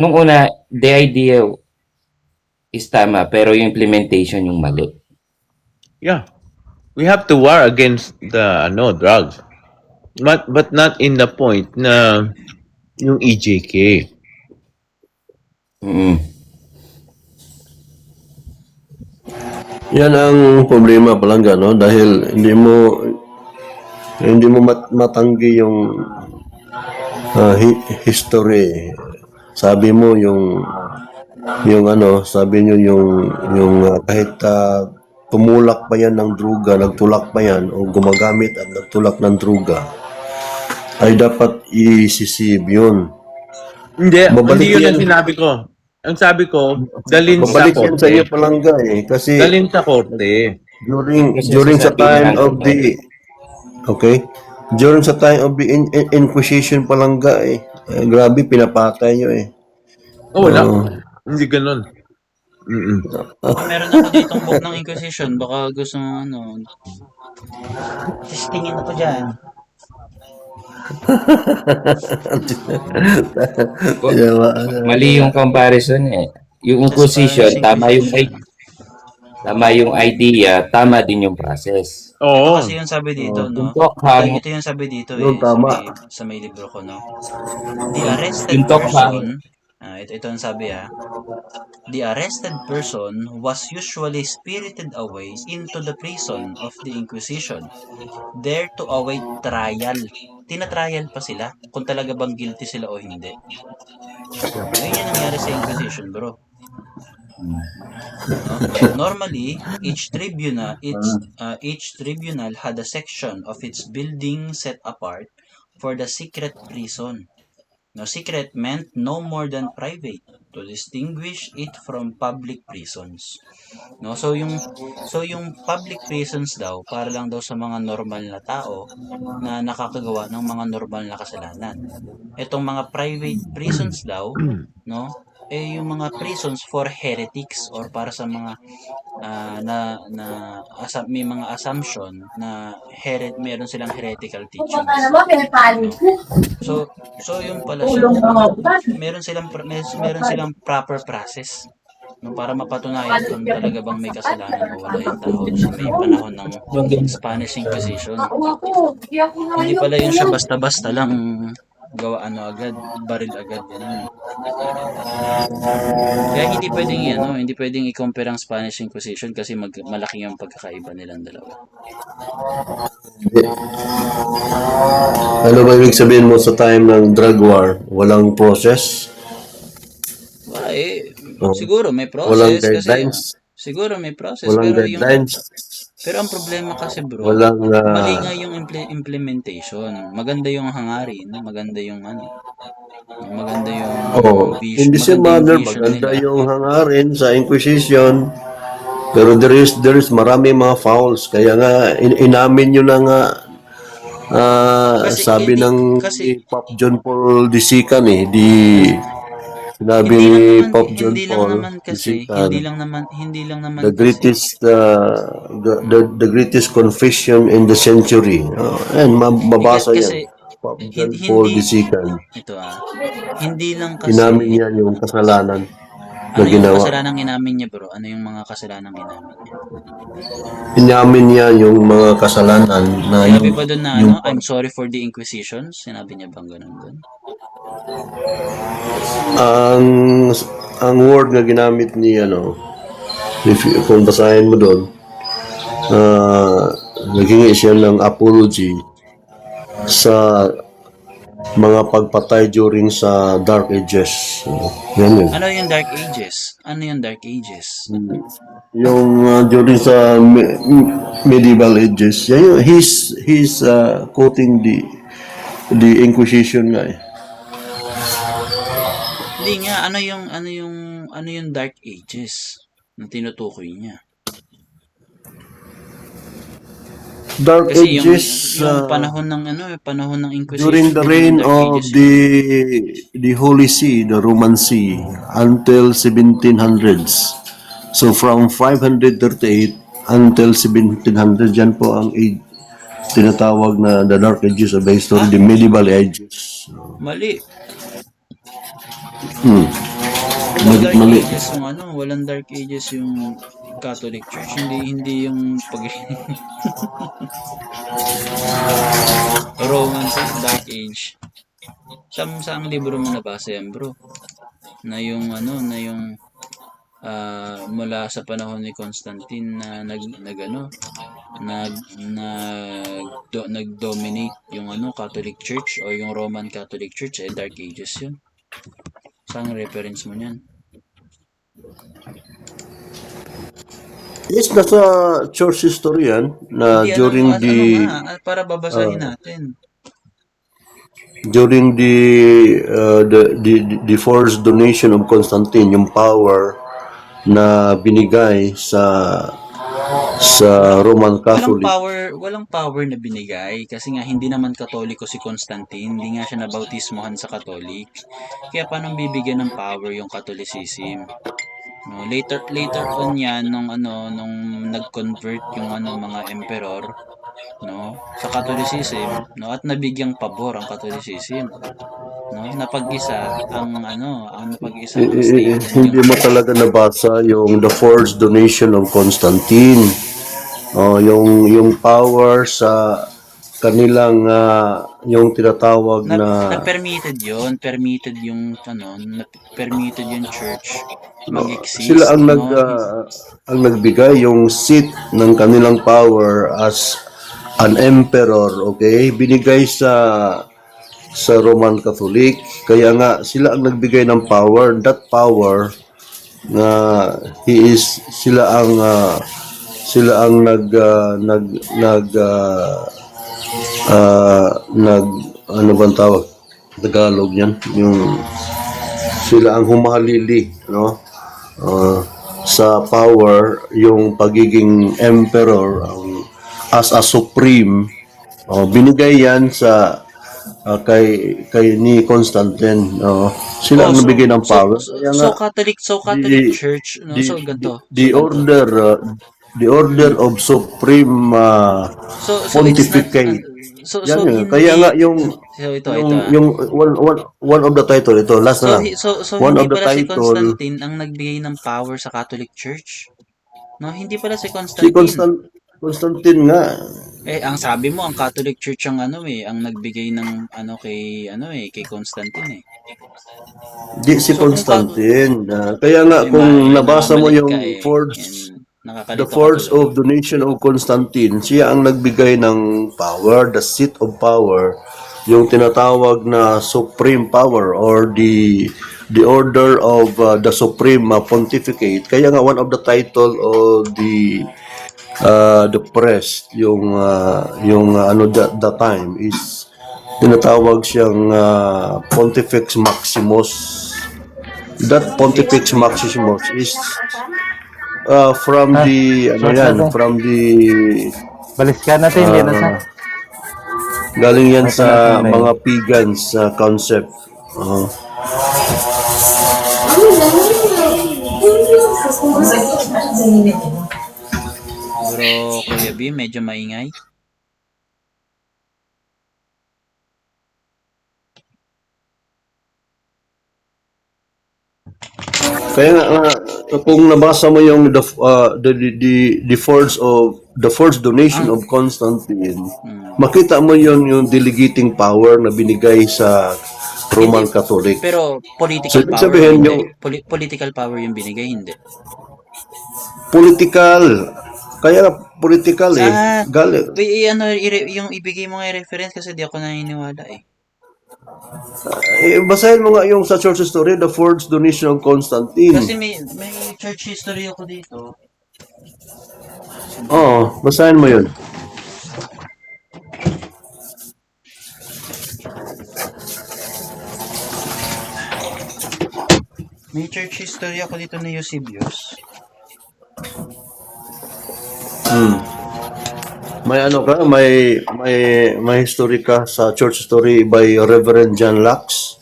Nung una, the idea is tama, pero yung implementation yung mali. Yeah. We have to war against the drugs. But not in the point na yung EJK. Mm. Yan ang problema palangga, no? Dahil hindi mo matanggi yung history. Sabi mo sabi niyo kahit tumulak pa yan ng druga, nagtulak pa yan o gumagamit at nagtulak ng druga, ay dapat isisib yun. Hindi Babalik yun yan. ang sinabi ko. Ang sabi ko, dalin sa Babalik yan sa iyo korte. palangga kasi Dalin sa korte. during sa time of the during sa time of the Inquisition palangga grabe pinapatay nyo Oh, wala. Hindi ganun. Meron ako ditong book ng Inquisition. Baka gusto mo testingin ako dyan. Mali yung comparison eh. Yung Inquisition, tama yung idea, tama din yung process. Oo. Kasi yung sabi dito, no? Tuntokhang, Ito yung sabi dito Yun, tama. sa may libro ko, no? The arrested Tuntokhang, person, ito ang sabi the arrested person was usually spirited away into the prison of the Inquisition, there to await trial. Tinatrial pa sila kung talaga bang guilty sila o hindi. Ngayon yung nangyari sa Inquisition, bro. Normally, each tribunal had a section of its building set apart for the secret prison. Now, secret meant no more than private to distinguish it from public prisons. No, so yung public prisons daw para lang daw sa mga normal na tao na nakakagawa ng mga normal na kasalanan. Itong mga private prisons daw, no, yung mga prisons for heretics or para sa mga may mga assumption na meron silang heretical teachings. So yung pala siya, meron silang proper process no, para mapatunayan kung talaga bang may kasalanan o wala yung tao sa may panahon ng Spanish Inquisition. Hindi pala yun siya basta-basta lang gawa agad, baril agad yan. Kaya hindi pwedeng i-compare ang Spanish Inquisition kasi malaki yung pagkakaiba nilang dalawa. Ano ba ibig sabihin mo sa time ng drug war? Walang process? Siguro may process. Walang guidelines? Siguro may process. Walang guidelines? Pero ang problema kasi bro, Walang mali nga yung implementation. Maganda yung hangarin, maganda yung vision. In the same manner, maganda yung hangarin sa Inquisition, pero there is marami mga fouls. Kaya nga, inamin nyo na nga, sabi ng Pope John Paul Disican sinabi ni Pope John Paul Disican, hindi lang naman the greatest confession in the century. And mabasa yan. Pope John Paul Disican. Ito hindi lang kasi inamin niya yung kasalanan na yung ginawa. kasalanan inamin niya bro? Ano yung mga kasalanan inamin niya? Inamin niya yung mga kasalanan na Sinabi ba doon na I'm sorry for the Inquisition? Sinabi niya bang ganun doon? Ang word na ginamit ni kung basahin mo doon, naghingi siya ng apology sa mga pagpatay during sa Dark Ages. Yan yun. Ano yung Dark Ages? Yung during sa medieval ages, yan yun. He's quoting the Inquisition nga Hindi nga, ano yung Dark Ages na tinutukoy niya? Dark Kasi Ages, yung panahon ng Inquisition, during the reign of the Holy See, the Roman See, until 1700s. So from 538 until 1700, yan po ang age, tinatawag na the Dark Ages of the history, the medieval ages. Mali. Walang Dark Mali. Ages yung walang Dark Ages yung Catholic Church. Hindi yung Romance and Dark Age. Saang libro mo nabasa yan, bro? Na yung mula sa panahon ni Constantine na nag-dominate yung Catholic Church o yung Roman Catholic Church, Dark Ages yun. Saan reference mo niyan? Yes, nasa church history yan na Hindi, during para babasahin natin. during the forced donation of Constantine, yung power na binigay sa Roman Catholic. Walang power na binigay kasi nga hindi naman Katoliko si Constantine, hindi nga siya nabautismohan sa Catholic. Kaya paano bibigyan ng power yung Catholicism? No, later on yan nung nag-convert yung mga emperor sa Catholicism, at nabigyang pabor ang Catholicism. Napag-isa ang statement Hindi mo talaga nabasa yung the forced donation of Constantine. Yung power sa kanilang yung tinatawag na permitted yung church mag-exist. sila ang ang nagbigay yung seat ng kanilang power as an emperor, okay? Binigay sa Roman Catholic. Kaya nga sila ang nagbigay ng power, that power na sila ang ano bang tawag Tagalog yan, yung sila ang humahalili, no? Sa power, yung pagiging emperor, as a supreme, binigay yan sa kay ni Constantine, sila ang nabigay ng power. Kaya nga, Catholic Church, so ganito. the order of supreme pontificate. Kaya nga yung one of the title ito, last na lang. One hindi of the pala si title, Constantine ang nagbigay ng power sa Catholic Church. No, hindi pala si si Constantine. Constantine nga. Ang sabi mo ang Catholic Church ang ang nagbigay ng kay Constantine Di si So, Constantine. Kaya nga kung nabasa mo yung the nakakalito force of donation of Constantine, siya ang nagbigay ng power, the seat of power, yung tinatawag na supreme power or the order of the supreme pontificate. Kaya nga one of the title of the press, yung that time is tinatawag siyang Pontifex Maximus. That Pontifex Maximus is from the Baliskan natin, yan na sa. galing yan sa mga pagans concept. Bro, Kuya B, medyo maingay. Kaya nga kung nabasa mo yung the force donation of Constantine, makita mo yung delegating power na binigay sa Roman Catholic. Pero political So, ibig power sabihin hindi. yung- Political power yung binigay, hindi. Political. Kaya nga political Galing. Yung ibigay mo nga reference kasi di ako naniniwala Basahin mo nga yung sa church history, the force donation of Constantine. Kasi may church history ako dito. Basahin mo yun. May church history ako dito na Eusebius. May may history ka sa church history by Reverend John Lux.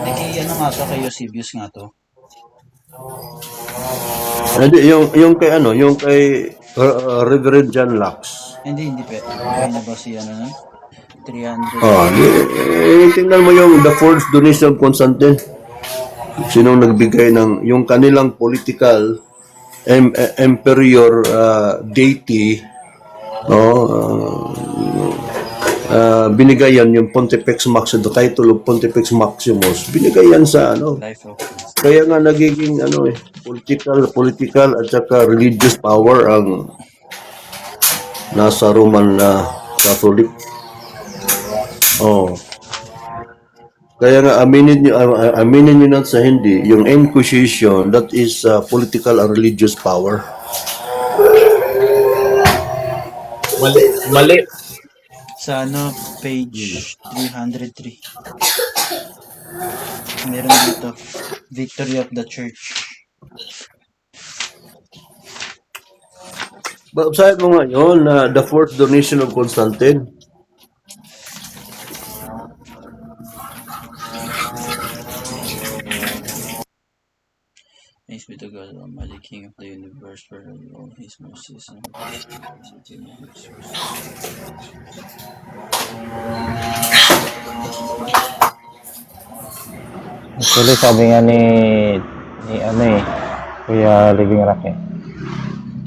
Kay Eusebius nga to. Hindi, yung kay Reverend John Lux. Hindi pa. Kaya na ba si 300? Tingnan mo yung the force donation of Constantine. Sinong nagbigay ng yung kanilang political emperor deity, no? Binigayan yung Pontifex Maximus, the title of Pontifex Maximus, binigayan sa ano, Life of Christ. kaya nga nagiging ano political at saka religious power ang nasa Roman Catholic. Oh. Kaya nga aminin niyo na sa hindi yung Inquisition, that is political and religious power. Mali. Sa ano, page 303. Meron dito, Victory of the Church. Basahin mo nga yun, the fourth donation of Constantine. Thanks be to God, Almighty King of the universe, for all His mercies and Actually, sabi nga ni ano eh, Kuya Living Rock eh,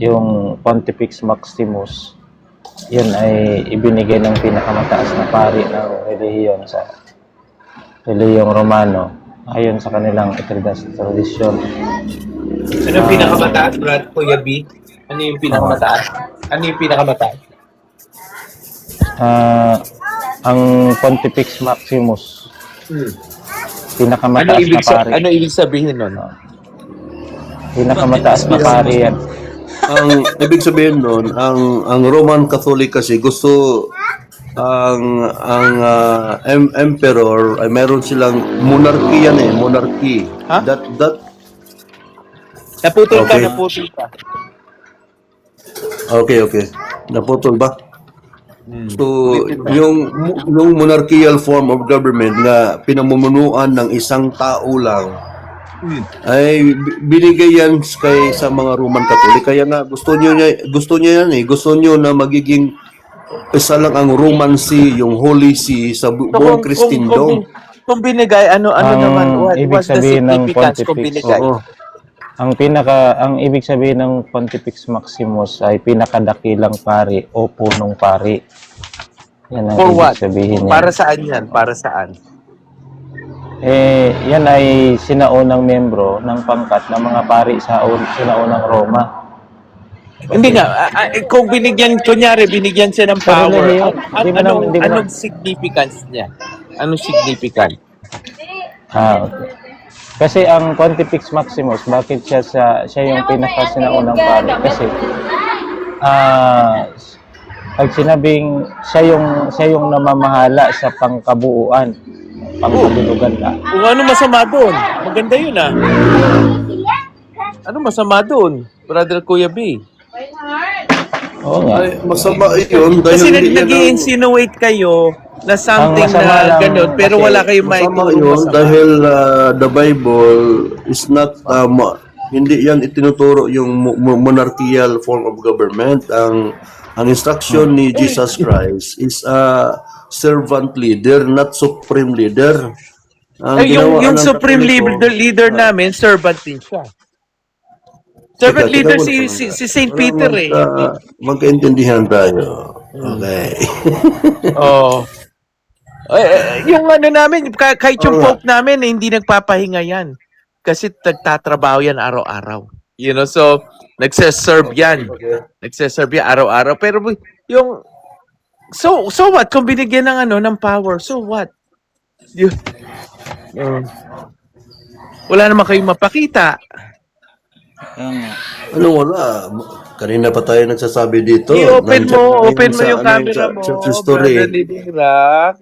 yung Pontifex Maximus, yun ay ibinigay ng pinakamataas na pari ng relihiyon sa relihiyong Romano ayon sa kanilang tradisyon. Ano yung pinakamataas, Brad? Kuya B? Ano yung pinakamataas? Ano yung pinakamataas? Ang Pontifex Maximus, pinakamataas na pari. Ano ibig sabihin nun? Pinakamataaas na pari yan. Ang ibig sabihin noon, ang Roman Catholic kasi gusto ang emperor ay meron silang monarchy yan eh, monarchy. Ha? That Naputol Okay. ka. okay. Naputol ba? So, yung monarchical form of government na pinamumunuan ng isang tao lang ay binigay yan sa mga Roman Catholic. Kaya nga gusto niya yan eh. Gusto niyo na magiging isa lang ang Roman See, yung Holy See sa buong Christendom. Kung binigay, ano Ang naman, what ibig was the sabihin ng significance kung Pontifex, binigay? Oo. ang ibig sabihin ng Pontifex Maximus ay pinakadakilang pari o punong pari. Yan ang For ibig what? sabihin niya. Para saan yan? Para saan? Yan ay sinaunang membro ng pangkat ng mga pari sa sinaunang Roma. Hindi nga, kung binigyan siya ng power, relihiyon. Hindi mo na- hindi mo na- anong significance niya? Anong significance? Okay. Kasi ang Pontifex Maximus, bakit siya yung pinakasinaunang pari? Kasi pag sinabing siya yung namamahala sa pangkabuuan, pangkabulugan na. Kung ano masama doon? Maganda yun ah. Ano masama doon, Brother Kuya B? Oo nga. Ay, masama yun dahil Kasi hindi yan ang- nag-i-insinuate kayo na something Ang masama na lang ganun, pero kasi wala kayong Masama maitulong yun masama. dahil the Bible is not hindi yan itinuturo yung monarchical form of government. Ang instruction ni Jesus Christ is servant leader, not supreme leader. Ang ginawa Yung ng supreme Katoliko, leader namin, servant din siya. Servant Teka, leader teka, si Saint Peter eh. Magkaintindihan tayo. Okay. Oh. Yung ano namin, kahit yung Oo nga. Pope namin, hindi nagpapahinga yan. Kasi nagtatrabaho yan araw-araw. You know, so, nagseserve yan. Nagseserve yan araw-araw. Pero yung, so what? Kung binigyan ng power, so what? Wala naman kayong mapakita. Kaya nga, Ano wala? Kanina pa tayo nagsasabi dito. I-open mo Nandiyan yung sa camera mo, church history. Brother Living Rock.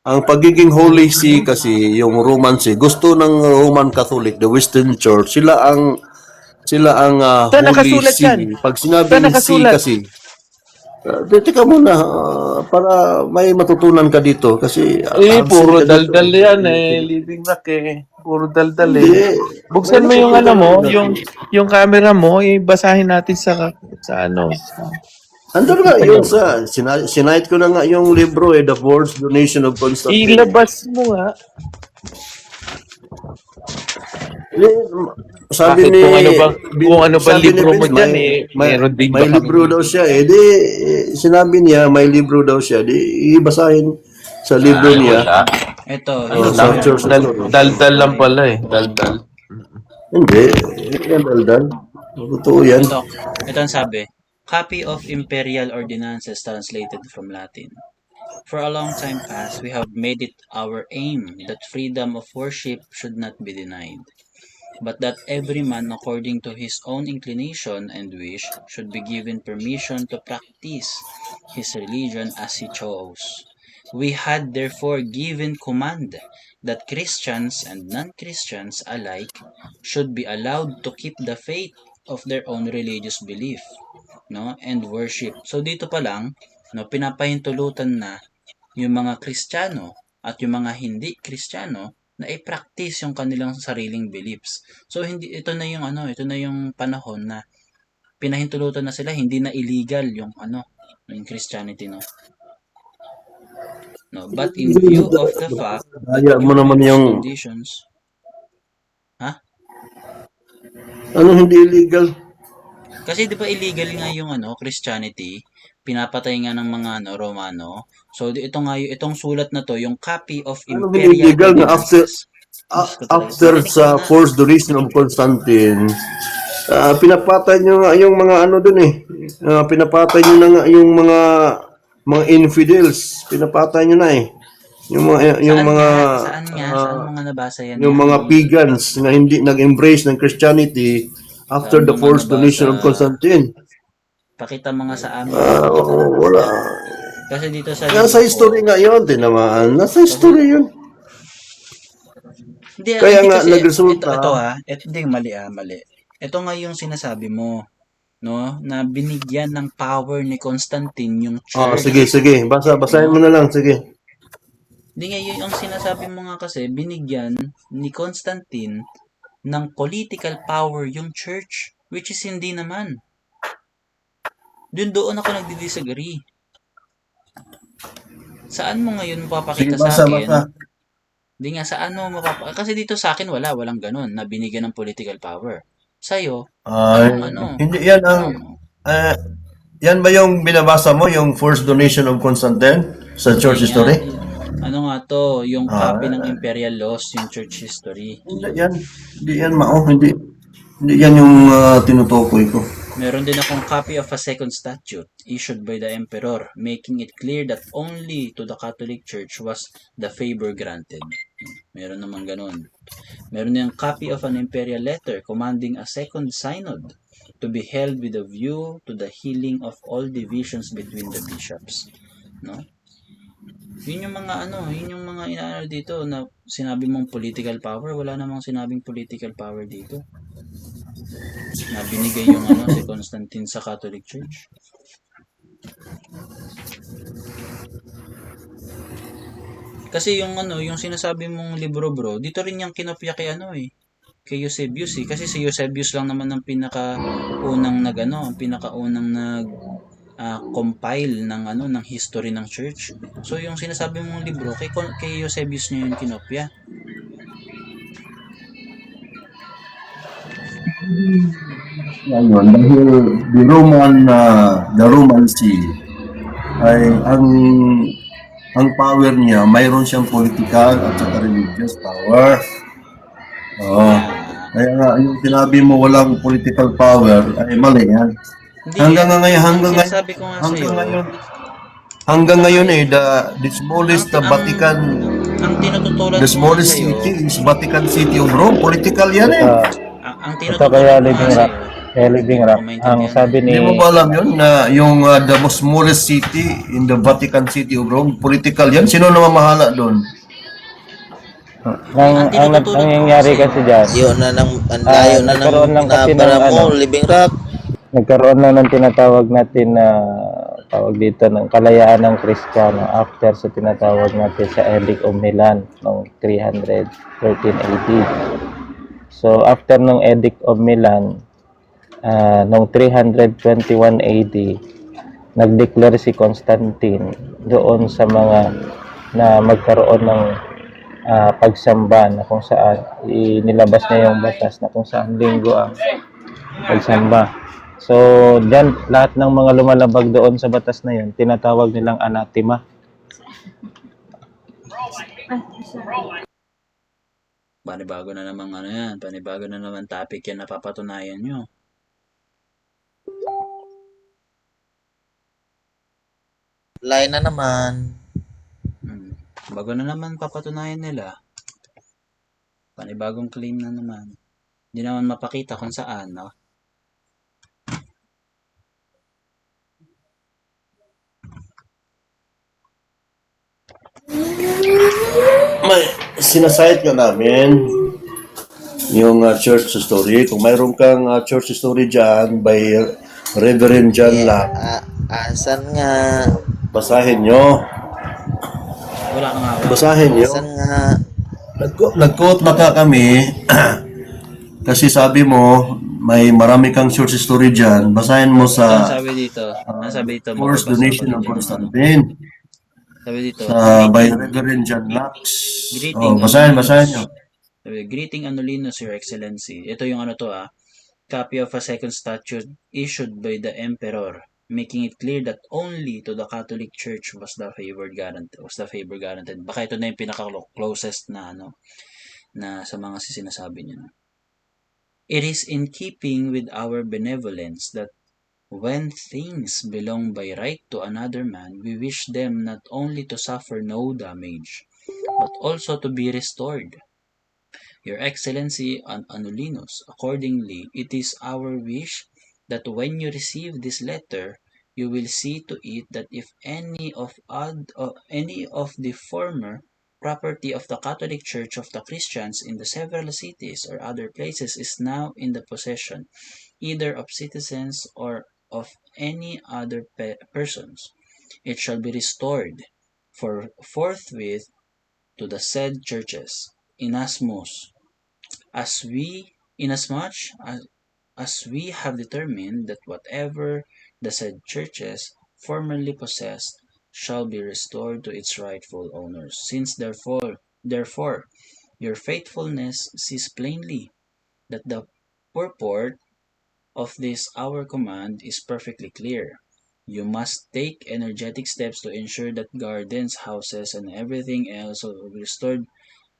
Ang pagiging Holy See kasi, yung Roman See, gusto ng Roman Catholic, the Western Church, sila ang Saan Holy nakasulat See. yan? Pag Saan sinabing See nakasulat? kasi, teka muna, para may matutunan ka dito kasi Puro absent ka dito. daldal yan Living Rock Puro daldal Hindi. Buksan mo May yung ano mo, matutunan. yung camera mo, basahin natin sa ano. Andun nga yun sinayit ko na nga yung libro The Fourth Donation of Constantine. Ilabas mo nga. Sabi Bakit ni kung ano bang sabi ni libro mo Vince, dyan, meron din may ba libro kami? daw siya eh. Di, sinabi niya, may libro daw siya. Di, ibasahin sa libro niya. Ito, Ano yung Sa lang, Church History. daldal lang pala eh. Daldal. Hindi. Yan, Daldan. Totoo yan. ito ang sabi. Copy of Imperial Ordinances translated from Latin. For a long time past, we have made it our aim that freedom of worship should not be denied, but that every man according to his own inclination and wish should be given permission to practice his religion as he chose. We had therefore given command that Christians and non-Christians alike should be allowed to keep the faith of their own religious belief, no, and worship. So dito pa lang, no, pinapahintulutan na yung mga Kristiyano at yung mga hindi Kristiyano na i-practice yung kanilang sariling beliefs. So hindi ito na yung panahon na pinahintulutan na sila, hindi na illegal yung yung Christianity, no. No, but in view of the fact that Daya mo naman numerous yung, conditions, ano hindi illegal? kasi 'di ba illegal nga yung Christianity, pinapatay nga ng mga Romano. So ito nga itong sulat na to, yung copy of Ano hindi Imperial illegal na Ordinances. Diyos ko talaga. after Marinig sa ko na. fourth duration of Constantine, pinapatay nyo nga yung mga ano dun eh. Pinapatay nyo na nga yung mga infidels. Pinapatay nyo na eh. Saan mga nabasa yan? Yung mga pagans na hindi nag-embrace ng Christianity after Saan the mga fourth donation of nabasa? Constantine. Pakita mga sa amin. Wala. Kasi dito sa Nasa libro history ko, nga yun, din naman. Nasa history yun. Kaya hindi nga, kasi, nagresulta. hindi, mali. Ito nga yung sinasabi mo, no, na binigyan ng power ni Constantine yung church. Sige. Basahin mo na lang, sige. Hindi nga, yun ang sinasabi mo nga kasi, binigyan ni Constantine ng political power yung church, which is hindi naman. Doon ako nagdi-disagree. Saan mo ngayon mapapakita sa akin? Hindi nga, saan mo kasi dito sa akin walang ganun na binigyan ng political power. Sa'yo, Hindi, yan ang... yan ba yung binabasa mo, yung first donation of Constantine sa church history? Ano nga to, yung copy ng Imperial Laws, yung church history. Hindi yan yung tinutukoy ko. Meron din akong copy of a second statute issued by the emperor, making it clear that only to the Catholic Church was the favor granted. Meron naman ganun. Meron din copy of an imperial letter commanding a second synod to be held with a view to the healing of all divisions between the bishops. No? Yun yung mga inaano dito na sinabi mong political power, wala namang sinabing political power dito. Na binigay yung si Constantine sa Catholic Church. Kasi yung sinasabi mong libro, bro, dito rin yung kinopya kay kay Eusebius kasi si Eusebius lang naman ang pinakaunang compile ng history ng church. So yung sinasabi mong libro kay Eusebius niya yung kinopya. Ngayon, dahil the Roman See ay ang power niya, mayroon siyang political at saka religious power. Kaya nga, yung sinabi mo walang political power, ay mali yan. Hanggang ngayon the smallest Vatican, ang tinututulan the smallest city is Vatican City of Rome. Political yan eh. Ang Ito kaya Living Rock, ang sabi ni... Hindi mo ba alam yun na yung the smallest city in the Vatican City of Rome, political yan? Sino namamahala doon? Ang nangyayari kasi dyan, nagkaroon lang kasi ng Living Rock. Nagkaroon lang ng tinatawag natin na tawag dito ng kalayaan ng Kristiyano after sa tinatawag natin sa Edict of Milan noong 313 AD. So after ng Edict of Milan, noong 321 AD, nag-declare si Constantine doon sa mga na magkaroon ng pagsamba na kung saan inilabas niya yung batas na kung saan linggo ang pagsamba. So, diyan lahat ng mga lumalabag doon sa batas na yun, tinatawag nilang anathema. Panibago na naman ano yan, panibago na naman topic yan na papatunayan nyo. Line na naman. Bago na naman papatunayan nila. Panibagong claim na naman. Hindi naman mapakita kung saan, no? May sinasite ka namin yung church story. Kung mayroon kang church story dyan by Reverend John Lack, Asan nga? basahin nyo. Wala nga. Basahin nyo. Asan nga? Nag-quote na ka kami kasi sabi mo may marami kang short story dyan. Basahin mo Ang sa sabi dito, ang sabi dito, Forced mababasa Donation ko of dito. Constantine Sabi dito, by Reverend John Lux. Greeting, Basahin Anulinus. nyo. Sabi, greeting Anulinus, Your Excellency. Ito yung ano to copy of a second statute issued by the Emperor, making it clear that only to the Catholic Church was the favor guaranteed. Baka ito na yung pinaka-closest na na sa mga sinasabi niya. It is in keeping with our benevolence that when things belong by right to another man, we wish them not only to suffer no damage, but also to be restored. Your Excellency Anulinus, accordingly, it is our wish that when you receive this letter, you will see to it that if any of the former property of the Catholic Church of the Christians in the several cities or other places is now in the possession either of citizens or of any other persons, it shall be restored forthwith to the said churches, inasmuch as we have determined that whatever the said churches formerly possessed shall be restored to its rightful owners. Since therefore, your faithfulness sees plainly that the purport of this our command is perfectly clear. You must take energetic steps to ensure that gardens, houses, and everything else will be restored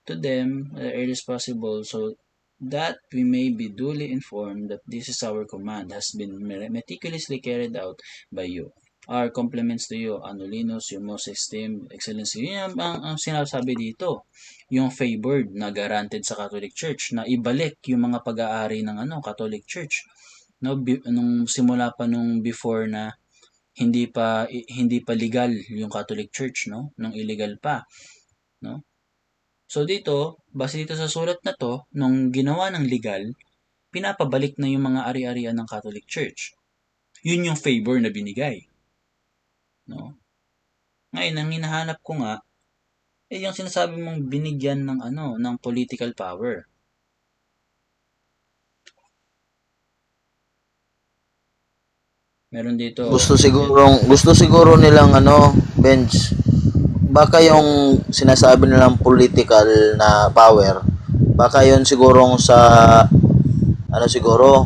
to them as early as possible, so that we may be duly informed that this is our command has been meticulously carried out by you. Our compliments to you, Anulinus, your most esteemed Excellency. Yun ang sinasabi dito. Yung favored na guaranteed sa Catholic Church na ibalik yung mga pag-aari ng Catholic Church. No, nung simula pa nung before na hindi pa legal yung Catholic Church, no? Nung illegal pa, no? So dito, base dito sa sulat na to, nung ginawa ng legal, pinapabalik na yung mga ari-arian ng Catholic Church. Yun yung favor na binigay. No? Ngayon, ang hinahanap ko nga, yung sinasabi mong binigyan ng ng political power. Meron dito. Gusto siguro nilang bench. Baka yung sinasabi nilang political na power, baka yun sigurong sa siguro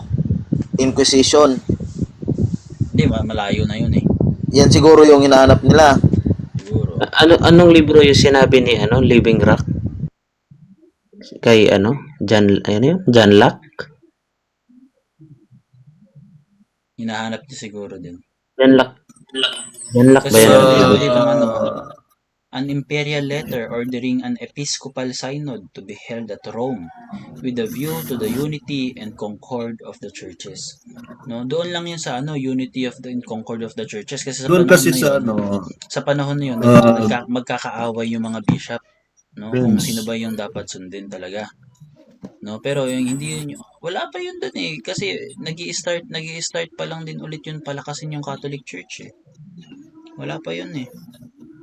Inquisition. Hindi, malayo na yun eh. Yan siguro yung hinahanap nila. Siguro. Anong libro yung sinabi ni Living Rock? Kay John Locke? Hinahanap niya siguro din. John Locke ba Kasi yan? dito an imperial letter ordering an episcopal synod to be held at Rome with a view to the unity and concord of the churches. No, doon lang 'yun sa unity of the and concord of the churches kasi Doon kasi sa sa panahon na 'yun magkakaaway yung mga bishop, no? Kung sino ba yung dapat sundin talaga. No, pero yung hindi yun, wala pa yun doon eh kasi nagi-start pa lang din ulit yun palakasin yung Catholic Church eh. Wala pa yun eh.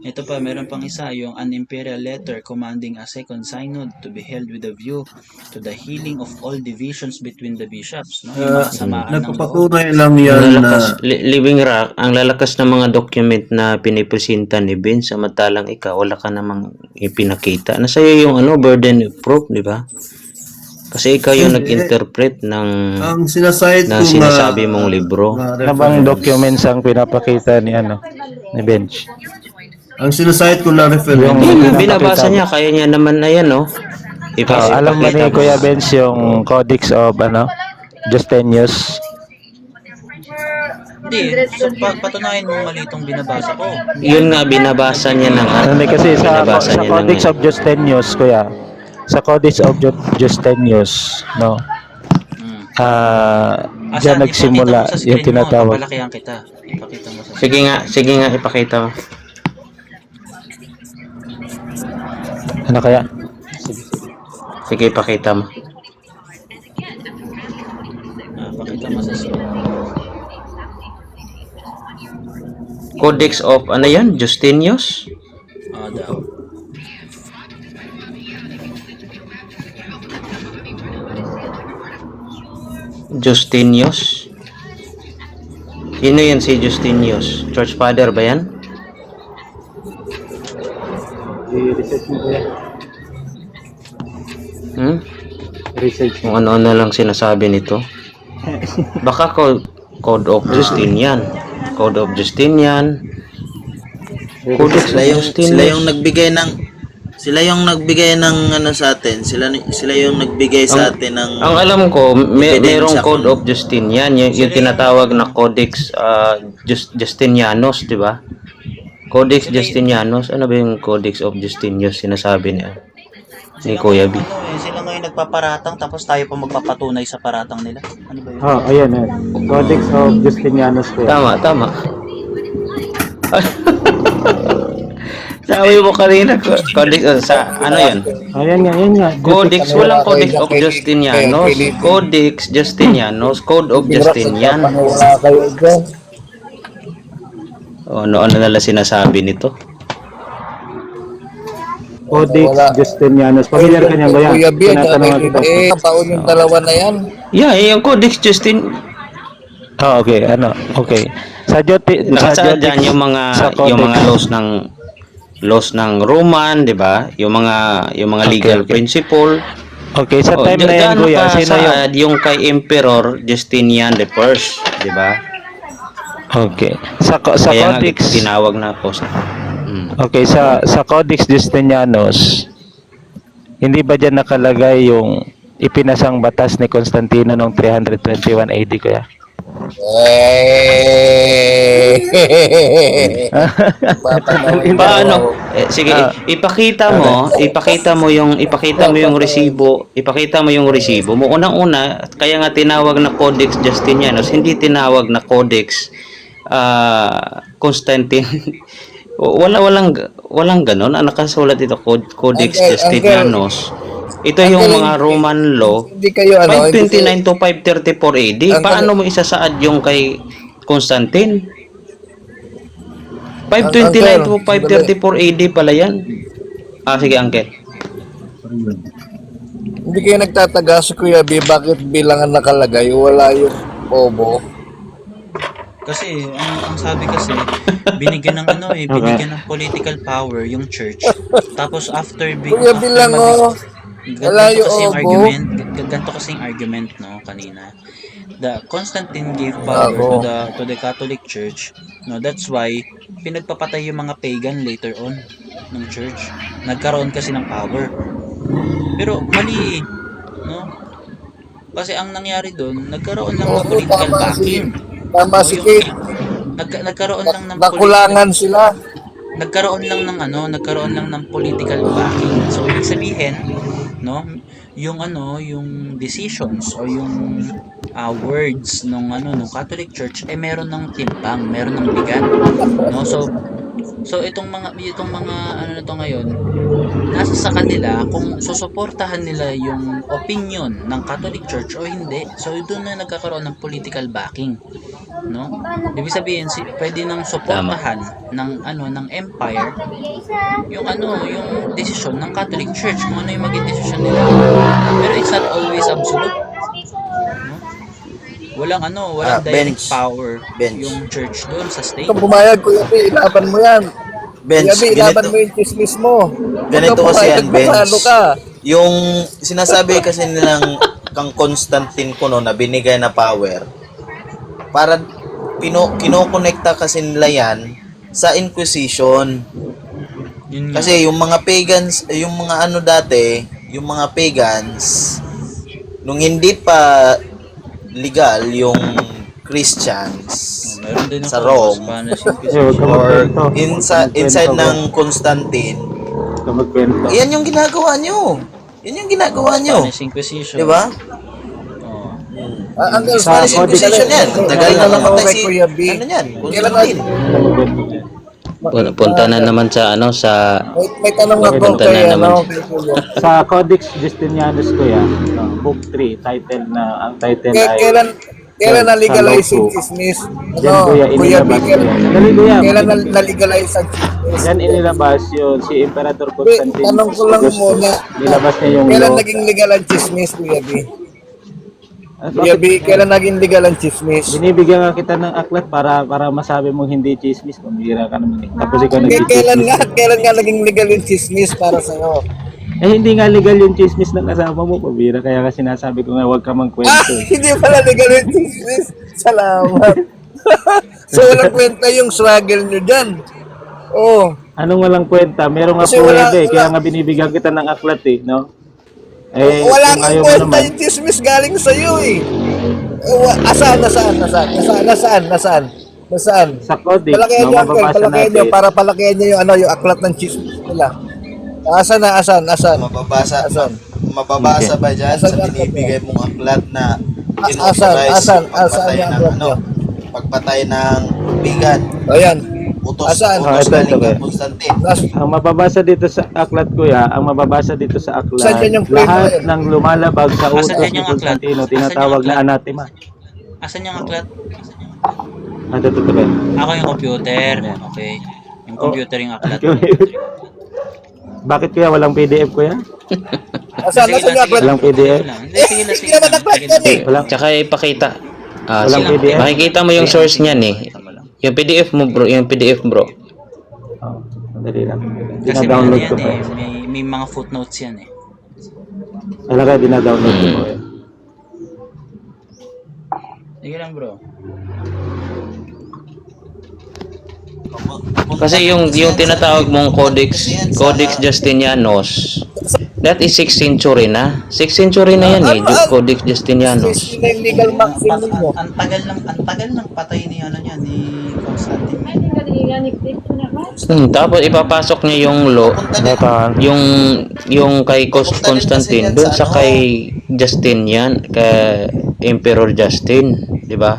Ito pa, meron pang isa, yung an imperial letter commanding a second synod to be held with a view to the healing of all divisions between the bishops. No? Yung mga samaan ng loob. Nagpapatunay lang yan na Living Rock, ang lalakas ng mga document na pinipresenta ni Ben, samantalang ikaw, wala ka namang ipinakita. Nasa iyo yung burden of proof, di ba? Kasi ikaw yung nag-interpret ng ang sinasite na ko sinasabi mong libro. Ano bang documents ang pinapakita ni ni Benj? ang sinasite ko na reference Yung Yung binabasa niya, kaya niya naman na yan, no? alam ba ni Kuya Benj yung Codex of Justinius? Hindi, so, patunayan mo mali itong binabasa ko. Yun nga, binabasa niya ng Hindi kasi sa binabasa niya ng Codex of Justinius, Kuya. Sa Codex of Justinius, no? Diyan nagsimula yung tinatawag. Papalakihan kita. Ipakita mo sa Sige nga, ipakita mo. Ano kaya? Sige, ipakita mo. pakita mo sa screen. Codex of, ano yan? Justinius? Daw. Justinius? Sino yan si Justinius? Church Father ba yan? I-research mo kuya. Research Kung ano-ano lang sinasabi nito. Baka Code of Justinian. Code of Justinian. Codex of Sila yung nagbigay ng ano sa atin. Sila yung nagbigay sa atin ng Ang alam ko, mayroong Ebidensya Code of Justinian, yung tinatawag na Codex Justinianus, di ba? Codex Justinianus, ano ba yung Codex of Justinianus sinasabi niya? Ni Kuya B. Sila ngayon nagpaparatang tapos tayo pa magpapatunay sa paratang nila. Ano ba yun? ayan. Codex of Justinianus kuya. Tama. Sabi mo kanina, Codex, sa ano yun? Ayan nga. Codex, walang Codex of Justinianus. Codex Justinianus, Code of Justinian. Ano nalang sinasabi nito? Codex Justinianus. Familiar ka niyan ba yan? Kuya B, Tinatanungan kita. taon yung dalawa na yan. Yeah, yung Codex Justin. Okay, okay. Nakasaad dyan yung mga laws ng Roman, di ba? Yung mga legal principle. Okay, sa time na yan, kuya, sino yung kay Emperor Justinian the First, di ba? Okay. Sa Kaya Codex, nga tinawag na po. okay, sa Codex Justinianus, hindi ba diyan nakalagay yung ipinasang batas ni Constantino noong 321 AD kuya? Paano? Sige, ipakita mo yung resibo mo. Unang-una, kaya nga tinawag na Codex Justinianus, hindi tinawag na Codex Constantine. walang ganon. Ang nakasulat dito Codex Justinianus. Ito yung mga Roman law. 529 to 534 AD. Paano mo isasaad yung kay Constantine? 529 to 534 AD pala yan. Sige, Uncle. Hindi kayo nagtataga si Kuya B, bakit bilangan nakalagay? Wala yung obo. Kasi ang sabi kasi binigyan ng binigyan ng political power yung church. Tapos after Kuya B lang ganito kasi yung argument no kanina. The Constantine gave power to the Catholic Church. No, that's why pinagpapatay yung mga pagan later on ng church. Nagkaroon kasi ng power. Pero mali no? Kasi ang nangyari doon, nagkaroon lang ng political backing. Tama si Kate. Nagkaroon lang ng Nakulangan sila. nagkaroon lang ng political backing. So ibig sabihin, no, yung decisions o yung words nung Catholic Church ay meron ng timbang, meron ng bigat. No, so itong mga na to ngayon, nasa sa kanila kung susuportahan nila yung opinion ng Catholic Church o hindi. So doon na nagkakaroon ng political backing. no? Ibig sabihin pwede nang suportahan ng empire yung yung desisyon ng Catholic Church kung ano yung maging desisyon nila. Pero it's not always absolute, no? Walang direct Bench. power Bench. yung church doon sa state. Kung pumayag, Kuya B, ilaban mo yan. Bench, Kuya B, ilaban ganito, mo yung chismis mo. ganito kasi yan, Bench. Pasalo ka. Yung sinasabi kasi nilang kang Constantine kuno na binigay na power, para kinokonekta kasi nila yan sa Inquisition. Yun nga. Kasi yung mga pagans, yung mga dati, yung mga pagans, nung hindi pa legal yung Christians Meron din sa ako Rome, Spanish Yo, Inquisition. or Magkwento, inside bro. ng Constantine, Magkwento. yan yung ginagawa nyo. Yan yung ginagawa nyo. Spanish Inquisition. Di ba? Oh. Ang Spanish Sa Inquisition yan. Tagal na namatay si, Kuya B. ano yan, Kailan Constantine. Punta na naman sa sa May tanong ako Punta kay, na naman. kay Kuya. Sa Codex Justinianus ko yan, book 3, ang title ay Kailan na-legalize Sa yung Loko. chismis? Yan kuya, Kuya B, inilabas ko yan. Dali kuya. kailan na-legalize ang chismis? Yan inilabas yun, si Imperator Wait, Constantine. tanong ko lang Augustus. muna. Nilabas niya yung Kailan law. naging legal ang chismis, Kuya B? At Kuya bakit- B, kailan naging legal ang chismis? Binibigyan nga kita ng aklat para masabi mong hindi chismis. Pambira ka naman eh. Tapos ikaw Kailan nga naging legal yung chismis para sa'yo? Eh hindi nga legal yung chismis ng kasama mo, pambira. Kaya kasi sinasabi ko nga huwag ka magkwento eh. Hindi pala legal yung chismis. Salamat. So, walang kwenta yung struggle nyo dyan. Oh. Anong walang kwenta? Meron nga Kasi pruweba eh. wala- Kaya nga binibigyan kita ng aklat eh, no? Eh, Wala kung kang ayaw mo kwenta naman, yung chismis galing sa'yo eh. Nasaan? sa Codex, Palakihan no, nyo, Uncle. mababasa Palakihan nyo natin. para palakihan nyo yung aklat ng chismis nila. Asan? Mababasa, Asan? mababasa ba dyan Asan sa yung aklat binibigay mong aklat na Asan pagpatay yung ng aklat nyo? pagpatay ng bigan, Ayan. utos Asan? utos Ito, galing ito, kay ito. Constantine. Ang mababasa dito sa aklat kuya, ang mababasa dito sa aklat, Saan yan yung preno lahat eh? ng lumalabag sa Asan utos yan ni yung aklat? Constantino, Asan tinatawag yung na aklat? anathema. Asan yung aklat? Ito, ito, ito. Ako yung computer. Okay. Yung computer yung aklat. Bakit kaya walang PDF kuya? Nasaan yung aklat? Walang PDF? Sige lang. Hindi naman aklat yan eh. Walang, tsaka ipakita. walang sige. PDF? Makikita mo yung source niyan eh. Yung PDF mo bro, Oh, madali lang. Kasi Dina-download ko yan pa. eh. May mga footnotes yan eh. Talaga, dina-download ko po. Sige lang bro. Kasi yung tinatawag mong Codex Justinianus, that is 6th century na. 6th century na yan eh, yung Codex Justinianus. Chismis na yung legal maximum mo. Ang tagal ng patay ni ni Constantine. Tapos ipapasok niya yung law, yung kay Constantine doon sa kay Justinian, kay Emperor Justin, di ba?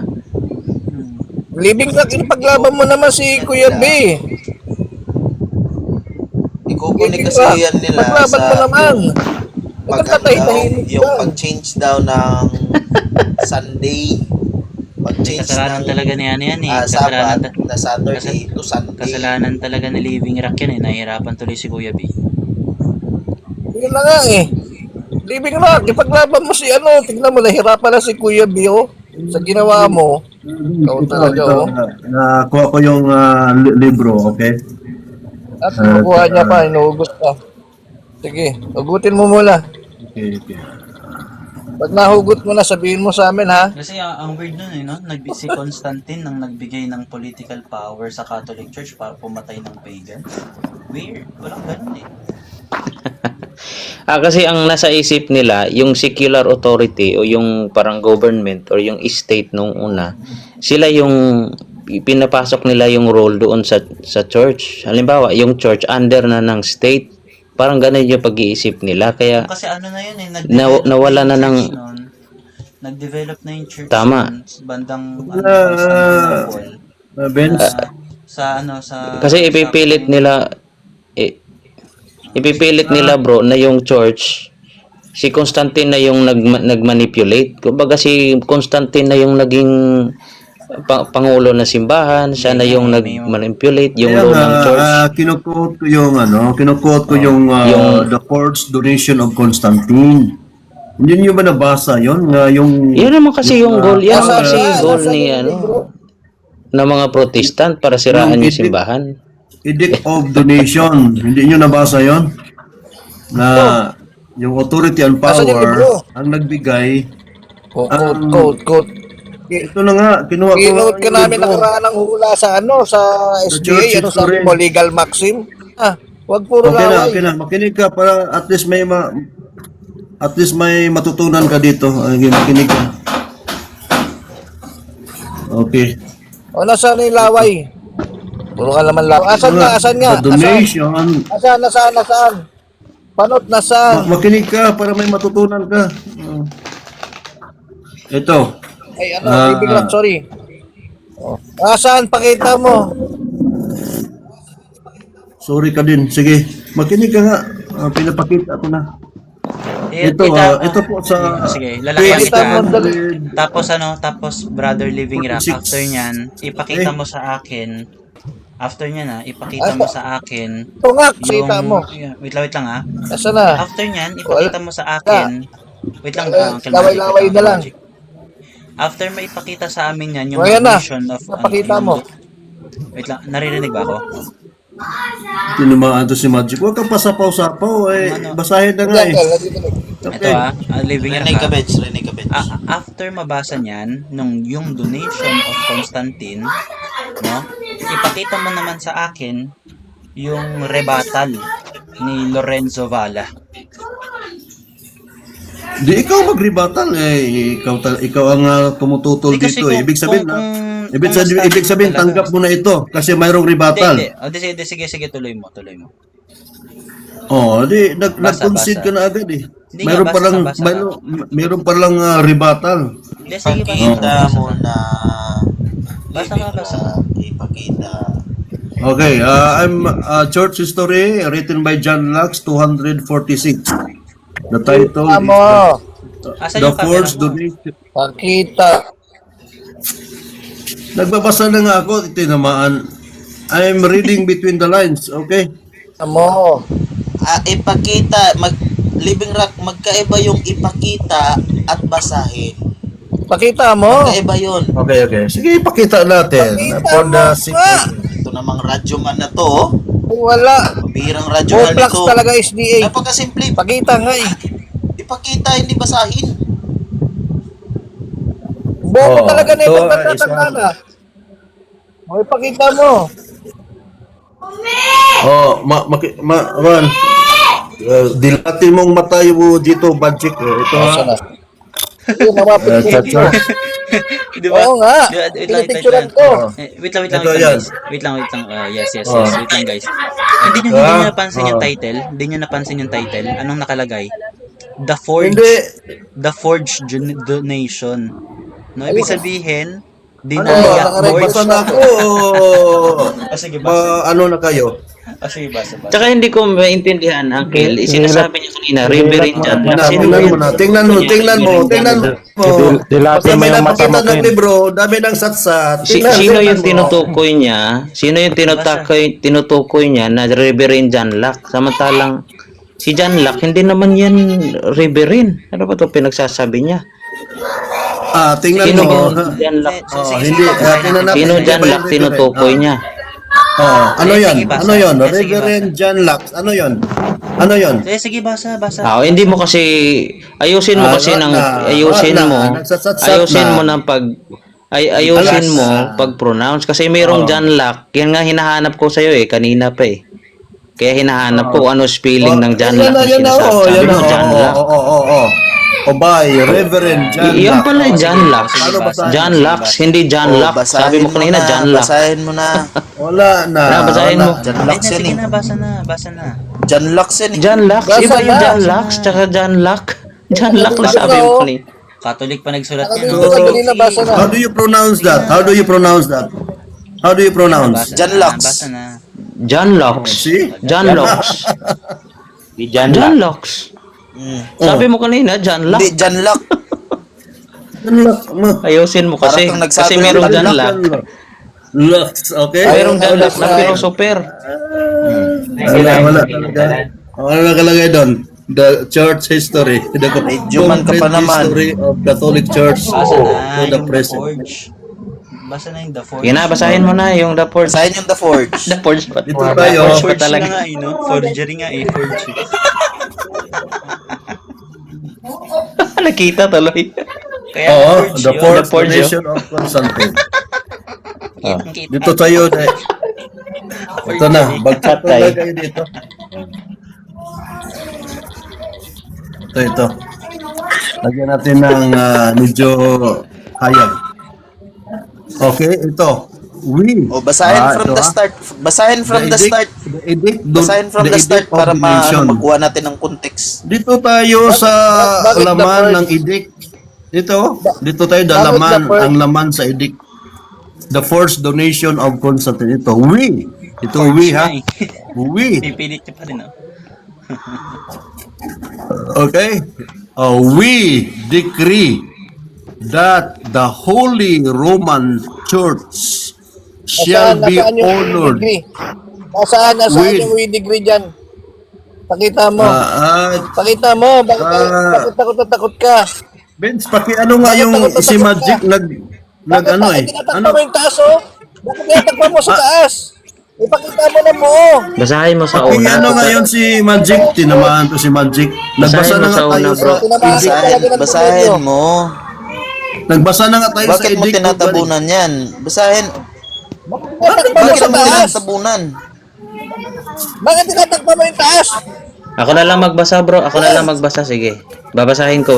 Living na paglaban mo naman si Kuya B. Ikukunik kasi yan nila Paglaban mo sa naman. yung pag-change daw ng Sunday, pag-change Kasalanan ng talaga ni yan eh. Sabat na Saturday to Sunday. Kasalanan talaga ni Living Rock yan eh. Nahihirapan tuloy si Kuya B. Yun na nga eh. Living na, ipaglaban mo si tignan mo, nahirapan na si Kuya B, oh. Sa ginawa mo. Ikaw talaga, oh. Nakuha ko yung libro, okay? At nakuha niya pa, inuugot pa. Sige, ugutin mo muna. Okay. Pag nahugot mo na, sabihin mo sa amin, ha? Kasi ang weird nun eh, no? Si Constantine nang nagbigay ng political power sa Catholic Church para pumatay ng pagan. Weird. Walang ganun eh. Kasi ang nasa isip nila, yung secular authority o yung parang government or yung state nung una, sila yung pinapasok nila yung role doon sa church. Halimbawa, yung church under na ng state. Parang ganun yung pag-iisip nila. Kaya Kasi ano na yun eh, nawala na ng nag-develop na yung church Tama. nun, bandang sa Paul. Benz, Sa kasi ipipilit nila bro na yung church, si Constantine na yung nagmanipulate. Kumbaga si Constantine na yung naging pangulo ng simbahan, siya na yung nag-manipulate yung Kaya law nga, ng church. kinukuot ko yung kinukuot ko yung- the forged donation of Constantine. Hindi niyo ba nabasa yon nga yung Yan naman kasi yung goal, yan naman kasi yung goal Nasaan ni yung libro? ng mga protestant para siraan Yung yung simbahan. edict of donation? Hindi niyo nabasa yon? Na yung authority and Nasaan yung libro? power ang nagbigay. Quote. Ito na nga, kinuha ko. Kinote ka yung namin libro. nakaraan ng hula sa Church SGA, sabi history. mo, legal maxim? Wag puro Okay laway. na. Makinig ka para at least may matutunan ka dito. Makinig ka. Okay. O, nasaan yung laway? Puro ka naman laway. Asan nga? The donation. Nasaan? Panot, nasaan? Makinig ka para may matutunan ka. Ito. Ay, Living Rock, sorry. Nasaan? Pakita mo. Sorry ka din. Sige. Makinig ka nga. Pinapakita ko na. Ito po sa Sige, lalakyan Pakita mo, kita. dali. Tapos Brother Living Rock, 46. after nyan, ipakita mo sa akin, after nyan ipakita mo sa akin, Ito nga, pakita mo. wait lang ha. Nasaan na? After nyan, ipakita mo sa akin, wait lang, Uncle Laway-laway Magic, na lang. Magic. After maipakita sa amin yan, yung O, yan na. donation of, Napakita yung- mo. Wait lang, naririnig ba ako? tinumaan to si Magic. Huwag kang pasapaw-sapaw. Basahin na nga eh. Ito Living Rock Rinig ka, ha. Bench. Rinig ka, Bench. After mabasa niyan, yung donation of Constantine, no? Ipakita mo naman sa akin yung rebuttal ni Lorenzo Valla. Di ikaw magribatal ikaw ang tumututol Di, kasi dito. kung- Ibig sabihin kung ibig sabihin talaga. tanggap mo na ito kasi mayroong ribatal. Hindi. Sige, tuloy mo. Nag-concede Basa. ka na agad eh. Hindi Mayroon nga, pa lang basa. mayroon pa lang ribatal. Hindi, sige, Ipakita mo na. Basa ka. Ipakita. Okay, I'm Church History written by John Lux 246. The title Pakita mo. Asan The yung camera Forged mo? Donation. Pakita. Nagbabasa na nga ako, tinamaan. I'm reading between the lines, okay? Mo. Ipakita. Living Rock, magkaiba yung ipakita at basahin. Pakita mo. Magkaiba yun. Okay. Sige, ipakita natin. For the sake Ito namang radyo man na to. Oh. Wala. Pabirang radyo man Boplex nito. talaga SDA. Napakasimple. Pakita nga eh. Ipakita, hindi basahin. Bobo talaga na ito, ibang nagtatanda na. O, ipakita mo. dilatin mong mata yung dito, Magic. Ito Asa ha. na? Yung mapapicture mo. Di ba? Oo nga. Wait lang. Pinipicturean ko. Wait lang, Ito yan. guys. Wait lang. Yes. Oh. Wait lang, guys. Hindi nyo napansin yung title? Hindi nyo napansin yung title? Anong nakalagay? The Forged Donation. No, ibig sabihin, Basa na ako. Sige, basa. Ano na kayo? Sige, basa. Tsaka hindi ko maintindihan, Uncle. Sinasabi niya kanina, Reverend John Lux. Sino Tingnan yun? mo na. Tingnan mo. Dilatin Basta mo may yung mata napakita mo, ng Ken. libro, dami ng satsat. Sino yung tinutukoy niya? Sino yung tinutukoy niya na Reverend John Lux? Samantalang si John Lux, hindi naman yan Reverend. Ano ba ito pinagsasabi niya? Tingnan Sino mo. yung John Lux? Hindi. Tingnan natin. Sino Hindi John ba Lux yung reverend? tinutukoy niya? Ano yan? Sige, basa. Ano yan? Sige, Reverend John Lux. Ano yan? Ano yan? Sige, basa. Hindi mo kasi ayusin mo kasi ng ayusin mo ng ayusin mo pag pronounce kasi mayroong John Lux. Yan nga hinahanap ko sa iyo kanina pa eh. Kaya hinahanap ko ano spelling ng John Lux. Yan na. Sabi mo John Lux. Obay, Reverend John Lux. Yan pala John Lux. Paano basahin? John Lux, hindi John Lux. Sabi mo kanina John Lux. Basahin mo na. Wala na. Basahin mo. John Lux yan Sige eh. na, basa na. John Lux yan eh. John Lux, Basa iba yung na. John Lux, tsaka John Lux. John Lux na sabi mo kanina. Catholic pa nagsulat Sabi yan. mo kanina, basa na. How do you pronounce that? John Lux. Basa na. John Lux. See? John Lux. John Lux. Sabi mo kanina, John Lux. Hindi, John Lux. Unlock mo. Ayusin mo kasi. Parang kang nagsabi Kasi ng merong unlock, Dunlop. Locks, okay? Merong Dunlop na pero super. Wala talaga. Ano nakalagay doon? The church history. The Medyo man ka pa complete naman. history of Catholic Church Basa to na the yung The present. Forge. Basa na yung The Forge. Sige na, basahin mo na yung The Forge. Basahin yung The Forge. The Forge pa. Dito tayo. Forge pa Forge talaga. na nga eh, no? Forgery nga eh, forge. Nakita tuloy. Kaya Oo, forge the yun. fourth Forge, donation of Constantine. Kitang-kita. Dito tayo. Ito na. Bagkat Patay. na kayo dito. Ito. Lagyan natin ng medyo hayag. Okay, ito. We. O basahin from ito, the start. Basahin from the start. The edict, Basahin from the start edict of para the nation. makuha natin ng context. Dito tayo sa bakit the laman first? ng edict. Dito tayo Bakit laman, the first? ang laman sa edict. The first donation of Constantine. Ito, we. Ito, we, ha? nga eh. We. Pipilit niyo pa rin, no? Okay? We decree that the Holy Roman Church shall be honored. Nasaan with- yung we degree dyan? Pakita mo. At Pakita mo. Bakit, Ah. bakit takot na takot ka? Vince, ano nga yung si Magic nag ano eh? Tinatakpa Ano? mo yung taas, oh? Bakit tinatakpa mo sa taas? Ipakita mo na mo. Basahin mo sa Paki una. ano nga yun si Magic? Tinamaan to si Magic. Nagbasa Basahin mo na nga sa tayo una, bro. sa Basahin mo. Nagbasa na nga tayo sa Bakit mo edict. tinatabunan yan? Basahin. Bakit tinatakpa mo Bakit sa mo taas? tinatabunan? Bakit tinatakpa mo yung taas? Ako na lang magbasa, bro. Ako na lang magbasa. Sige. Babasahin ko.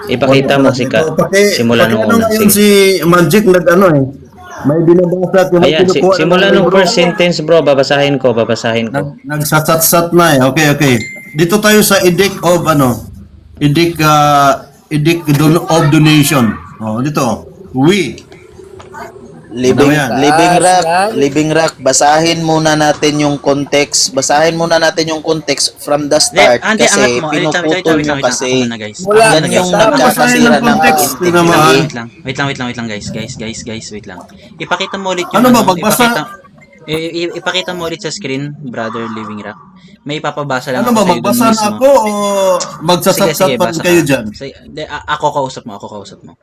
Ipakita mo si Ka. Simula nung ano una. nga yun Sige. si Magic ano eh. May binabasa at yung Ayan, kinukuha simula ng nung libro. first sentence, bro. Babasahin ko. Nagsatsat na eh. Okay. Dito tayo sa edict of edict of donation. Oh, dito. We. Living, Ano yan? living rock, basahin muna natin yung context. Basahin muna natin yung context from the start Hindi, kasi angat mo. pinuputol mo kasi. Ako na, guys. Wala. Yan yung Basahin nagkakasira ng ng context. Tinamaan. Wait lang, guys, wait lang. Ipakita mo ulit Ano ba, magbasa? Ipakita mo ulit sa screen, brother Living Rock. May ipapabasa lang Ano ba, sa'yo dun magbasa na mismo. ako o magsasatsat pa basa kayo ka. dyan? Ako kausap mo.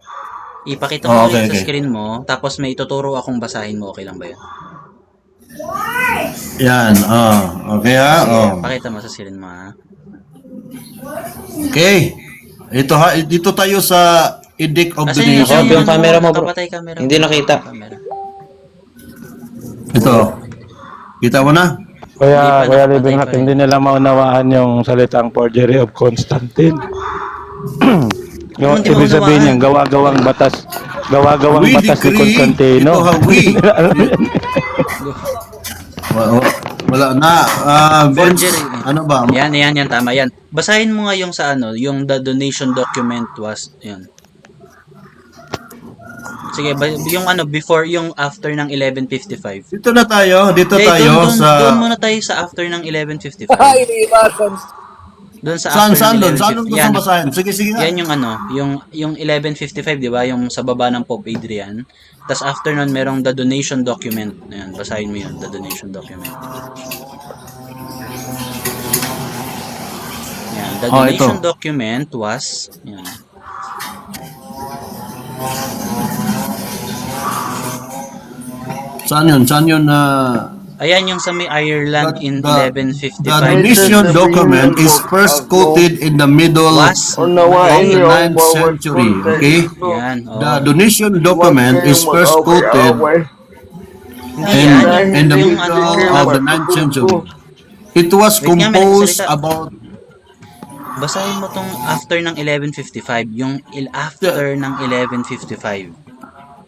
Ipakita Oh, mo okay, ulit sa okay. screen mo, tapos may ituturo akong basahin mo, okay lang ba yun? Yan, okay ha? Sige, pakita mo sa screen mo, ha? Okay. Dito tayo sa edict of Kasi donation. yung camera mo, bro. Nakapatay camera Hindi mo. nakita. Camera. Ito. Kita mo na? Kaya Hindi pa living nakapatay rock, pa rin. hindi nila maunawaan yung salitang forgery of Constantine. Yung Hindi ibig sabihin maunawaan. niyan, gawagawang batas We ni decree, Constantino. ito ha, we. Wala na. Vince, Forgery. ano ba? Yan, tama yan. Basahin mo nga yung sa yung the donation document was, yan. Sige, yung before, yung after ng 1155. Dito na tayo. Dito tayo sa... Doon muna tayo sa after ng 1155. Ay, iniiwasan. Doon sa Saan after ng doon? Saan doon 1155. gusto Yan, basahin? Sige nga. yan yung 1155, di ba? Yung sa baba ng Pope Adrian. Tapos after nun, merong the donation document. Ayan, basahin mo yun, the donation document. Yan, the Oh, donation ito. document was, yan. Saan yun na... Ayan yung sa may Ireland in The 1155. donation document is first quoted in the middle of Was, the 9th century. Okay? yan, oh. The donation document is first quoted Hindi yan, in the yung middle of the 9th century. It was Wait nga, may composed nagsalita. about... Basahin mo tong after ng 1155, yung after ng 1155.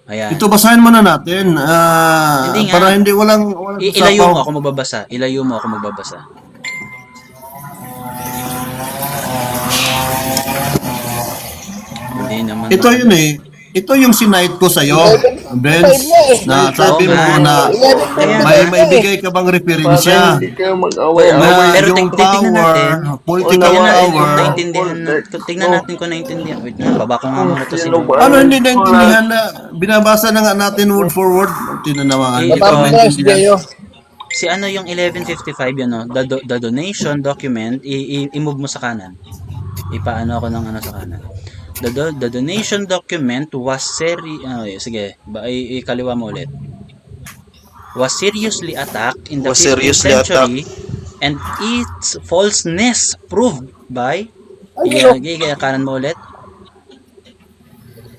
Ayan. Ito basahin muna natin Hindi nga. para hindi walang Ilayo mo ako magbabasa. Ilayo mo ako magbabasa. Hindi naman. Ito yun eh. ito yung sinight ko sa'yo, Benz, na sabi mo na may maibigay ka bang referensya. Pero Yung tingnan natin. political Tingnan natin kung power, naintindihan natin. Tingnan natin kung naintindihan. Wait na, baba ko nga muna to sila. ano hindi naintindihan na binabasa na nga natin word for word. Tinanawagan. Si ano yung 1155 yun, no? The donation document, i-move mo sa kanan. Ipaano ako ng ano sa kanan. The donation document was sige, ikaliwa mo ulit. Was seriously attacked in the 15th century and its falseness proved by kanan mo ulit.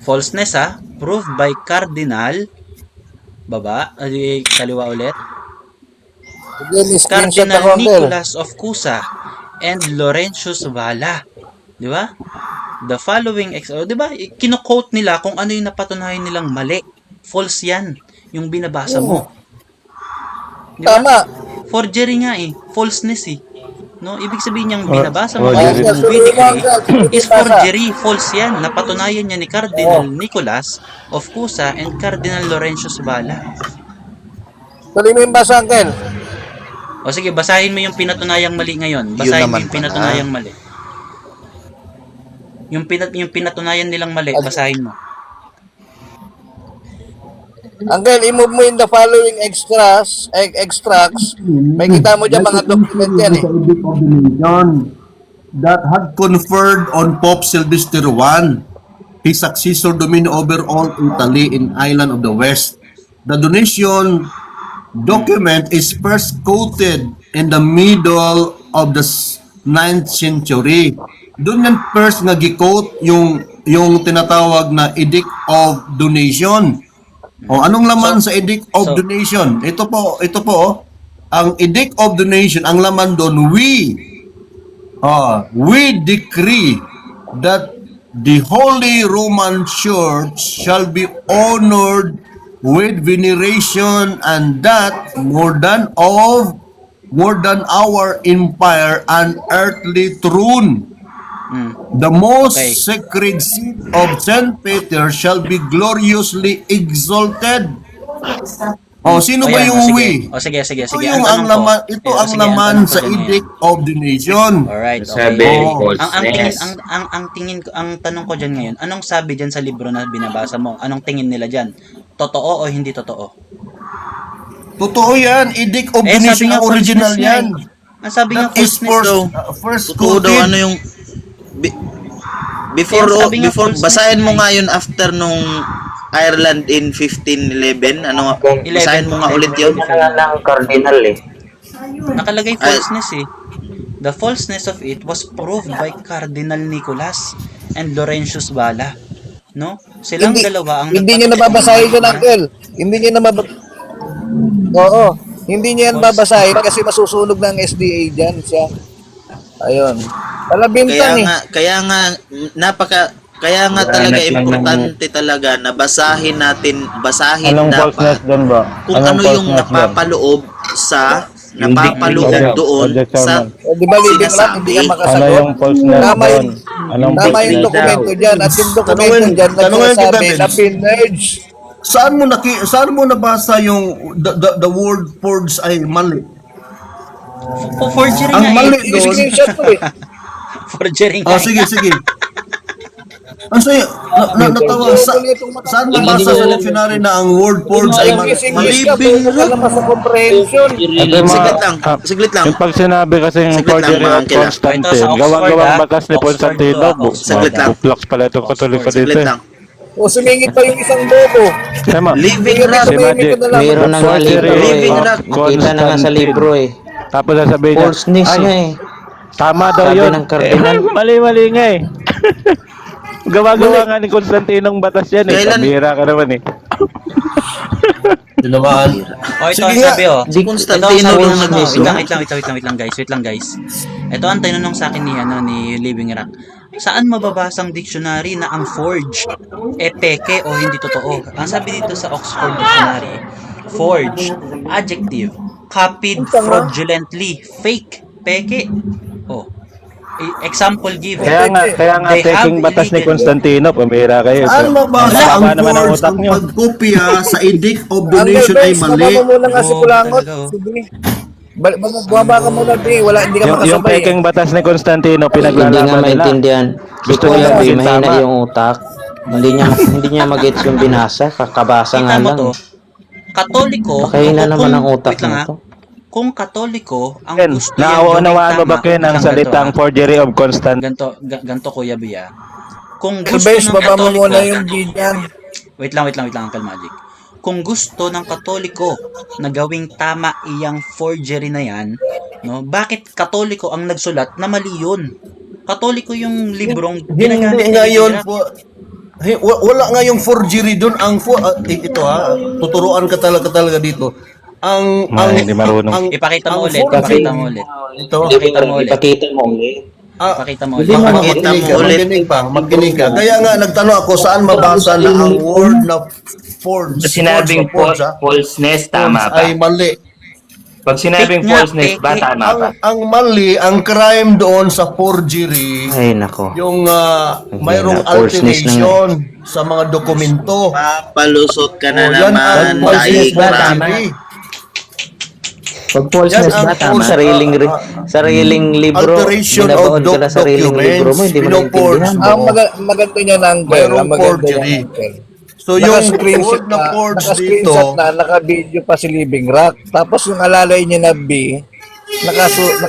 Falseness proved by Cardinal kaliwa ulit. Cardinal Nicholas of Cusa and Laurentius Valla. Di ba? The following, di ba? Kino-quote nila kung ano yung napatunayan nilang mali. False yan. Yung binabasa mo. Di ba? Tama. Forgery nga Falseness No? Ibig sabihin yung binabasa mo Forgery. kung Vedic is forgery. False yan. Napatunayan niya ni Cardinal Nicholas of Cusa and Cardinal Laurentius Valla. Tuloy mo yung basa, Uncle. O sige, basahin mo yung pinatunayang mali ngayon. Basahin mo yung pinatunayang mali. Yung pinatunayan nilang mali, basahin mo. Uncle, i-move mo in the following extracts. May kita mo dyan mga document yan That had conferred on Pope Sylvester I, his successor domain over all Italy in Island of the West. The donation document is first quoted in the middle of the 9th century. Doon yan first nga gi-quote yung tinatawag na Edict of Donation. O anong laman sa Edict of Donation? Ito po, ang Edict of Donation, ang laman doon, we decree that the Holy Roman Church shall be honored with veneration, and that more than our empire and earthly throne, the most sacred seat of Saint Peter shall be gloriously exalted. Sino ba yung we? Sige. Ito yung ang laman, ang laman sa Edict of Donation. Alright, Sabi, falseness. Ang tanong ko diyan ngayon, anong sabi diyan sa libro na binabasa mo? Anong tingin nila diyan? Totoo o hindi totoo? Totoo yan. Edict of Donation ang original yan. Ang sabi nga That is first quoted. ano yung before basahin mo nga yun after nung Ireland in 1511, basahin mo nga ulit yun. Ng cardinal Nakalagay falseness The falseness of it was proved by Cardinal Nicholas and Laurentius Valla. No? Silang dalawa ang Hindi niya nababasahin yun, Uncle. Hindi niya Hindi niya yan babasahin kasi masusunog ng SDA dyan siya. Ayun. Palabintan Kaya nga talaga importante talaga na basahin Anong falseness dapat doon ba? kung ano yung napapaloob doon sa Di ba living lang, hindi ka Ano makasagot? yung falseness Tama doon? yung, Anong tama yung falseness? dokumento dyan. At yung dokumento dyan, nagsasabi na pinerge. Saan mo nabasa yung the word forge ay mali? forgery Ang nga mali doon. Screenshot ko Forgery nga. Sige. Ang sayo, natawa, saan nabasa sa dictionary na ang word forge ay mali? Malibing ka sa comprehension. Saglit lang. Yung pag sinabi kasi yung Saglit lang, forgery mga of angkila. Constantine, Ito sa Oxford, gawang batas ni Oxford Constantino, to, Oxford. Saglit lang. buplaks pala itong katoliko dito. Saglit lang. O sumingit pa yung isang bobo. Tama. Living rock. Si Magic. Mayroon na nga libro Living rock. Nakita na nga sa libro Tapos sasabihin niya, Falseness na tama daw Sabi yun. ng Cardinal. Mali nga Gawa-gawa nga ni Constantinong batas yan Kailan? Pambihira ka naman Dinamaan. Ito ang Sige sabi Si Constantino Ito ang yung sabi, nag-gusto. wait lang guys. Ito ang tinanong sa akin ni Living Rock. Saan mababasang dictionary na ang forge peke o hindi totoo? Ang sabi dito sa Oxford Dictionary, forged, adjective, copied fraudulently, fake, peke. Example given. Kaya nga They have taking batas ni illegal- Constantino, pamira kayo. Saan mabasa ang Haba naman ang words utak ang nyo. pagkopya sa edict of Ang donation ay guys, mali? baba mo muna nga si Oo, Kulangot. talaga, oh. Sige. Bumaba ka muna, Bi. Wala, hindi ka Yung makasabay. taking batas ni Constantino, Hindi nga pinaglalaban nila. maintindihan. Si Gusto Kuya niya B, maging mahina tama. yung utak. Hindi niya magets yung binasa, kakabasa Kita nga mo lang. to, Katoliko, Pakihina naman ang utak wait lang, mo ah. to. Kung Katoliko, ang Ken, gusto yan nauunawaan mo gawing ba Ken ang tama, salitang forgery of Constantino? ganto Kuya Bia. Kung gusto Elbes, ng baba mo Katoliko, muna yung B niyan. wait lang, Uncle Magic. Kung gusto ng Katoliko na gawing tama iyang forgery na yan, no, bakit Katoliko ang nagsulat na mali yun? Katoliko yung librong ginagamit Hindi ni ngayon Biblia. po. Wala nga yung forgery doon. Ito tuturuan ka talaga dito. Hindi marunong. Ipakita mo ang ulit, forgery- ipakita mo ulit. Ito. Ipakita mo ulit. Ipakita mo ulit. Ipakita mo ulit. Hindi mo Makinig makita ka, mo ulit. makinig ka. Kaya nga nagtanong ako saan mabasa na ang word na forge. Sinabing forge, ha? falseness, tama Forge ay ba? mali. Pag sinabing Fake nga, falseness ba, fake. tama ba? Ang mali, ang crime doon sa forgery, Ay, nako. yung mayroong falseness na nga. alteration sa mga dokumento. Papalusot ka na Oh, yan naman. ang falseness Dahil ba? ka. Tama. Pag Yan falseness ang ba, tama? Sariling libro, alteration binabaon of ka na sariling libro mo, hindi mo pinoforge. naintindihan. Ang maganda niya ng Mayroong ang maganda forgery. niya, Uncle. So yung Naka-screenshot word na forge dito, naka-screenshot na, naka-video pa si Living Rock. Tapos yung alalay niya na B, naka-singit.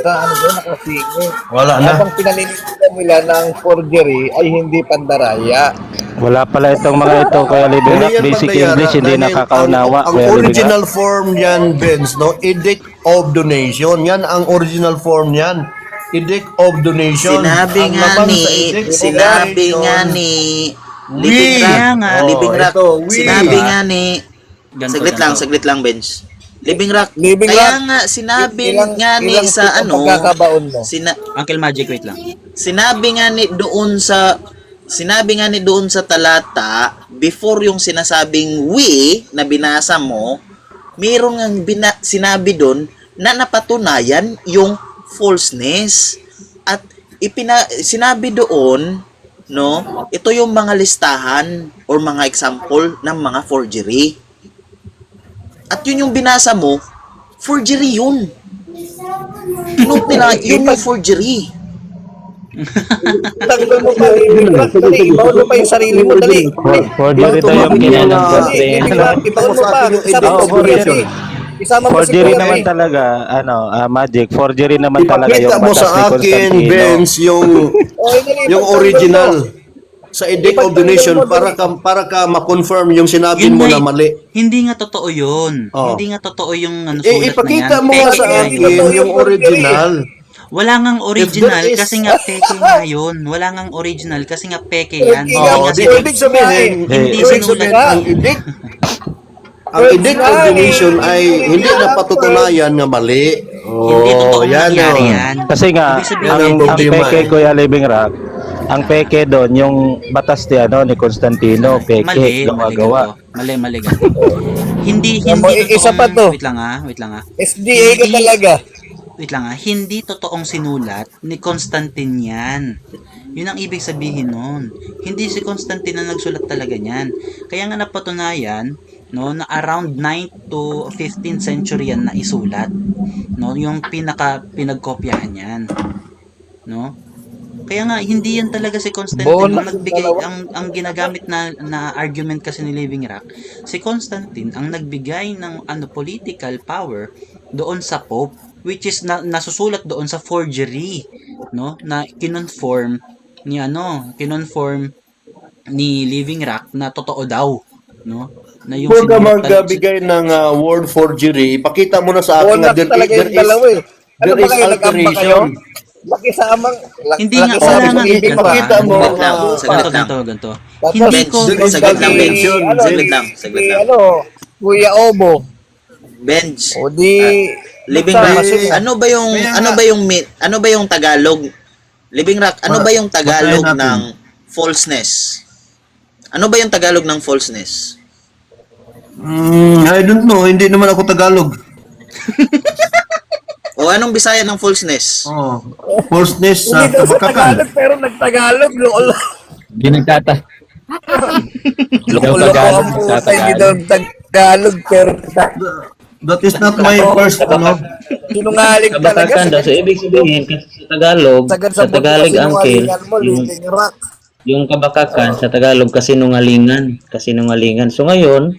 wala na. Habang pinaninindigan nila ng forgery ay hindi pandaraya. Wala pala itong mga ito, Kuya Living Rock. yan Basic magbayaran English, hindi dahil nakakaunawa, Ang Kuya Living Rock. original form yan, Benz, no? Edict of donation. Yan ang original form yan. Edict of donation. Sinabi Ang nga laman ni, sa edict of sinabi donation, nga ni, We. Living Rock, Kaya nga. Living Rock, ito, we. sinabi nga ni, Ganto, saglit lang, Benz. Living Rock, Living kaya Rock, nga sinabi ilang- nga ni ilang sa ang ano, pagkakabaon mo? Uncle Magic, wait lang. sinabi nga ni doon sa talata, before yung sinasabing we na binasa mo, mayroong ang sinabi doon na napatunayan yung falseness. At sinabi doon, no, ito yung mga listahan or mga example ng mga forgery. At yun yung binasa mo, forgery yun. Kinote nila, yun yung forgery. Tagdan mo pa, Living Rock, dali. Ibaon mo pa yung sarili mo, dali. Forgery daw yung ginanong Dali, Living Rock, ibaon mo pa. Kasama mo si Kuya B. Isama mo si Forgery Kuya B. naman talaga, Magic. Forgery naman talaga yung Ipakita mo batas ni sa akin, Constantino. Benz, yung Oh, dali, yung ipagtanggol original mo. sa edict of donation para ka ma-confirm yung sinabi Yun mo nga na eh. mali. Hindi nga totoo yun. Oh. Hindi nga totoo yung sulat Ipakita na yan. mo nga Peke sa nga akin yun. yung original. Wala ngang original If there is- kasi nga peke nga yun. Wala ngang original kasi nga peke yan. Peke Hindi nga, nga di sinulat. ibig sabihin, Hindi ibig sinulat. sabihin, ang edict of donation ay hindi na patutunayan nga mali. Hindi totoo nangyari oh. yan. Kasi nga, Ibig sabihin, Yan ang ang problema, peke, eh. Kuya Living Rock, ang peke doon, yung batas ni Constantino, peke, mali gawa-gawa. ganito. Mali ganito. Hindi Isa pa to. Wait lang ah. SDA ka talaga. Hindi totoong sinulat ni Constantine yan. Yun ang ibig sabihin nun. Hindi si Constantine na nagsulat talaga niyan. Kaya nga napatunayan, no, na around 9 to 15th century yan na isulat. No, yung pinagkopyahan yan. No? Kaya nga hindi yan talaga si Constantine Bola, ang nagbigay dalawa. ang ginagamit na argument kasi ni Living Rock. Si Constantine ang nagbigay ng political power doon sa Pope, which is nasusulat doon sa forgery, no, na kinonform ni Living Rock na totoo daw, no, na yung Huwag ka sinulat magbigay ng word forgery. Ipakita mo na sa akin na Bonus talaga yung dalawa eh. Ano ba kayo, nag-amba kayo? Makisamang, Hindi nga, lakisama wala sa nga ibig ganito, Ipakita mo Saglit lang, mga saglit lang. ganito. Tapos, Hindi ko Benz, saglit lang, Benz. Saglit lang. Kuya Obo. Benz, O di, Living basta, Rock, kasi- ano ba yung Tagalog? Living Rock, ano ba yung Tagalog Matayin natin. ng falseness? Ano ba yung Tagalog ng falseness? I don't know, hindi naman ako Tagalog. O anong Bisaya ng falseness? Oh, falseness sa Hindi daw sa kabakakan. Tagalog, pero nagtagalog. Lolo. Hindi nagtata. Lolo ko ang puta. Hindi daw Tagalog, pero That is not my first, sinungaling talaga. Kabakakan daw. So, ibig sabihin, kasi sa Tagalog, Sagad sa sa Tagalog, uncle, sinungalingan mo, yung, living rock. yung kabakakan sa Tagalog, kasinungalingan. Kasinungalingan. So, ngayon,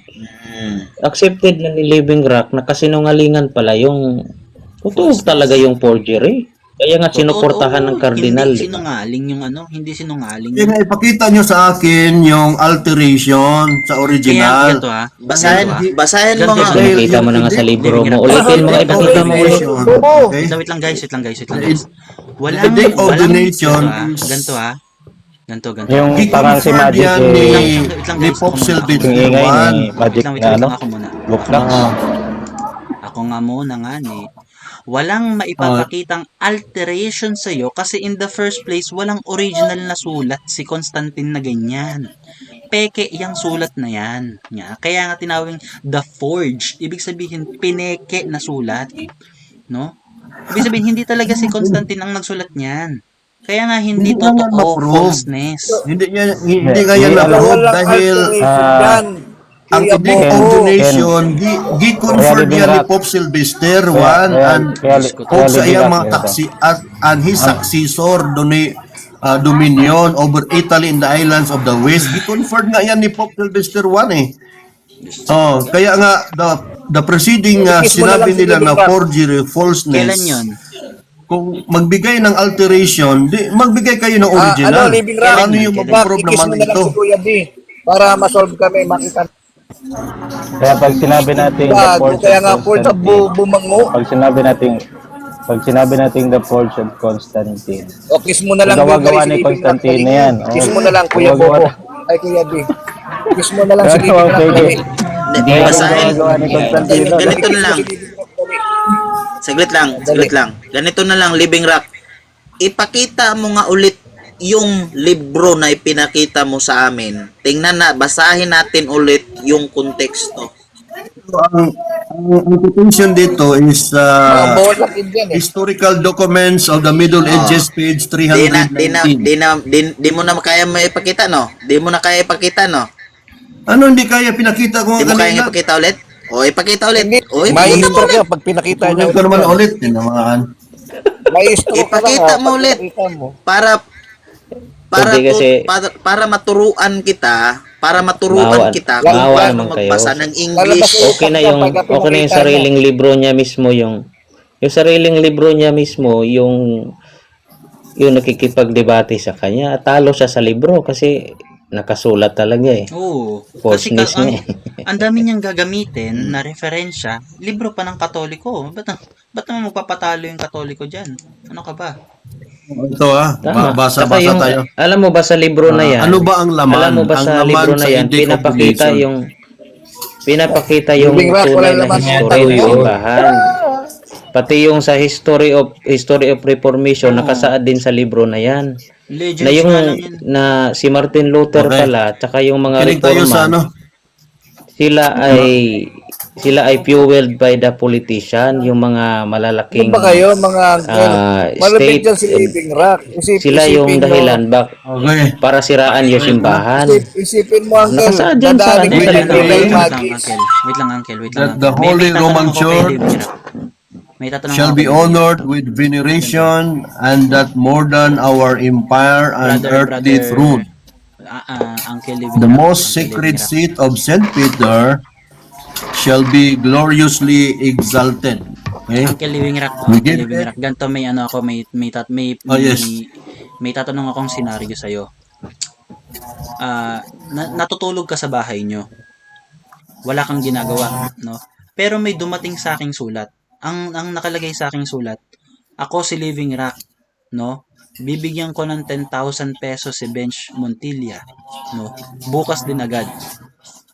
accepted na ni Living Rock na kasinungalingan pala yung totoo talaga yung forgery. Kaya nga sinuportahan ng Cardinal. Hindi di ba? sinungaling yung ano, hindi sinungaling. Kaya nga ipakita nyo sa akin yung alteration sa Kaya original. ganito ha. Basahin mo Ganito, nga. Dahil Ipakita mo na nga sa hindi- libro mo. Ulitin mo nga, ipakita mo ulit. Origination, Oo. okay? Wait lang guys. The date of donation is- Ganito ha. Ganito. Yung parang si Giconfirmed Magic yan ni Pope yung Sylvester ingay I. ni Magic Wait na ano, lang ako muna. Bookbox. Ako nga muna nga ni. Walang maipapakitang alteration sa'yo kasi in the first place, walang original na sulat si Constantine na ganyan. Peke yung sulat na yan. Kaya nga tinawag the forged. Ibig sabihin, pineke na sulat. No? Ibig sabihin, hindi talaga si Constantine ang nagsulat niyan. Kaya nga hindi Hindi nga yan totoo ma-prove. falseness. Hindi nga yan Hindi, na-prove Walang dahil alteration yan. ang Kuya date of Bobo. donation, gi-confirmed yan ni Pope Sylvester I and Pope sa iyang mga taksi and his successor dominion over Italy and the islands of the West. Gi-confirmed nga yan ni Pope Sylvester I eh. Oh, kaya nga the preceding Kiss mo na sinabi lang si nila na Libra. forgery, falseness. Kailan yun? Kung magbigay ng alteration, magbigay kayo ng original. Living rock. Ano yung mag-prove Ikis naman mo na lang ito? si Kuya B para ma-solve kami, makita. Kaya pag sinabi natin the Bago, forge kaya of nga po sa Constantine, bumango. pag sinabi natin the forge of Constantine, O kiss mo na lang. gawa-gawa si ni Living Constantine Rock. na yan. Kiss Oo. mo na lang, Kuya Gawa-gawa Bobo. Ay, Kuya B. Kiss mo na lang si Living Gawa-gawa, Rock. pwede. dali. Hindi, basahin. gawa ni Constantine. Ganito na lang. Si Living Rock, dali. Saglit lang. Ganito na lang, Living Rock. Ipakita mo nga ulit yung libro na ipinakita mo sa amin. Tingnan na, basahin natin ulit yung konteksto. Ang quotation dito is Mga bolag din yan eh. historical documents of the Middle Ages, page Di 319. mo na kaya maipakita, no? Di mo na kaya ipakita, no? Ano hindi kaya? Pinakita ko Di nga mo kaya kanina. ipakita ulit? O, ipakita ulit. Hindi, O, may ipakita mo stroke ulit. yan pag pinakita niya. Kunin ko naman ulit. Tinamaan. May stroke ka Ipakita lang, mo pag ulit. pinakita mo. Para kasi- para maturuan kita, kung maawa paano naman kayo. magbasa ng English. Okay na yung sariling libro niya mismo, yung sariling libro niya mismo, yung nakikipagdebate sa kanya, talo siya sa libro kasi nakasulat talaga eh. Oo. Kasi Falseness niya eh. ang dami niyang gagamitin na referensya, libro pa ng Katoliko. Ba't naman magpapatalo yung Katoliko dyan? Ano ka ba? Ito Tama. basa Saka yung, tayo. alam mo ba sa libro na yan? Ano ba ang laman? Alam mo ba Ang sa laman libro na sa yan, Edict of pinapakita yung Living Rock, tunay wala na naman history yung ng tayo. simbahan. Pati yung sa history of Reformation, nakasaad din sa libro na yan. Legends Na yung nga lang yun. na si Martin Luther Okay. pala, tsaka yung mga Kinig tayo sa reforma, sila ay fueled by the politician, yung mga Ano malalaking ba kayo, mga uncle? Malapit state, dyan si Living Rock. sila yung Isipin mo. dahilan Okay. para siraan yung simbahan. Isipin mo, uncle. Nakasaad dyan sa- Dadaanin mo Wait yung lang, Living wait lang, Magis. Wait lang, uncle. That the May Holy tatanong Roman ako kay Church Living Rock. May tatanong shall ako be kay- honored with veneration, and that more than our empire and earthly throne, Uncle Living the Rock, most Uncle sacred Living Rock. seat of Saint Peter shall be gloriously exalted. Okay? Uncle Living Rock, We Uncle get Living it. Rock. Ganito may ano ako, Oh, yes. may tatanong akong senaryo sa'yo. Natutulog ka sa bahay nyo. Wala kang ginagawa, no? Pero may dumating sa aking sulat. Ang nakalagay sa aking sulat, ako si Living Rock, no? Bibigyan ko ng 10,000 pesos si Bench Montilla, no? Bukas din agad,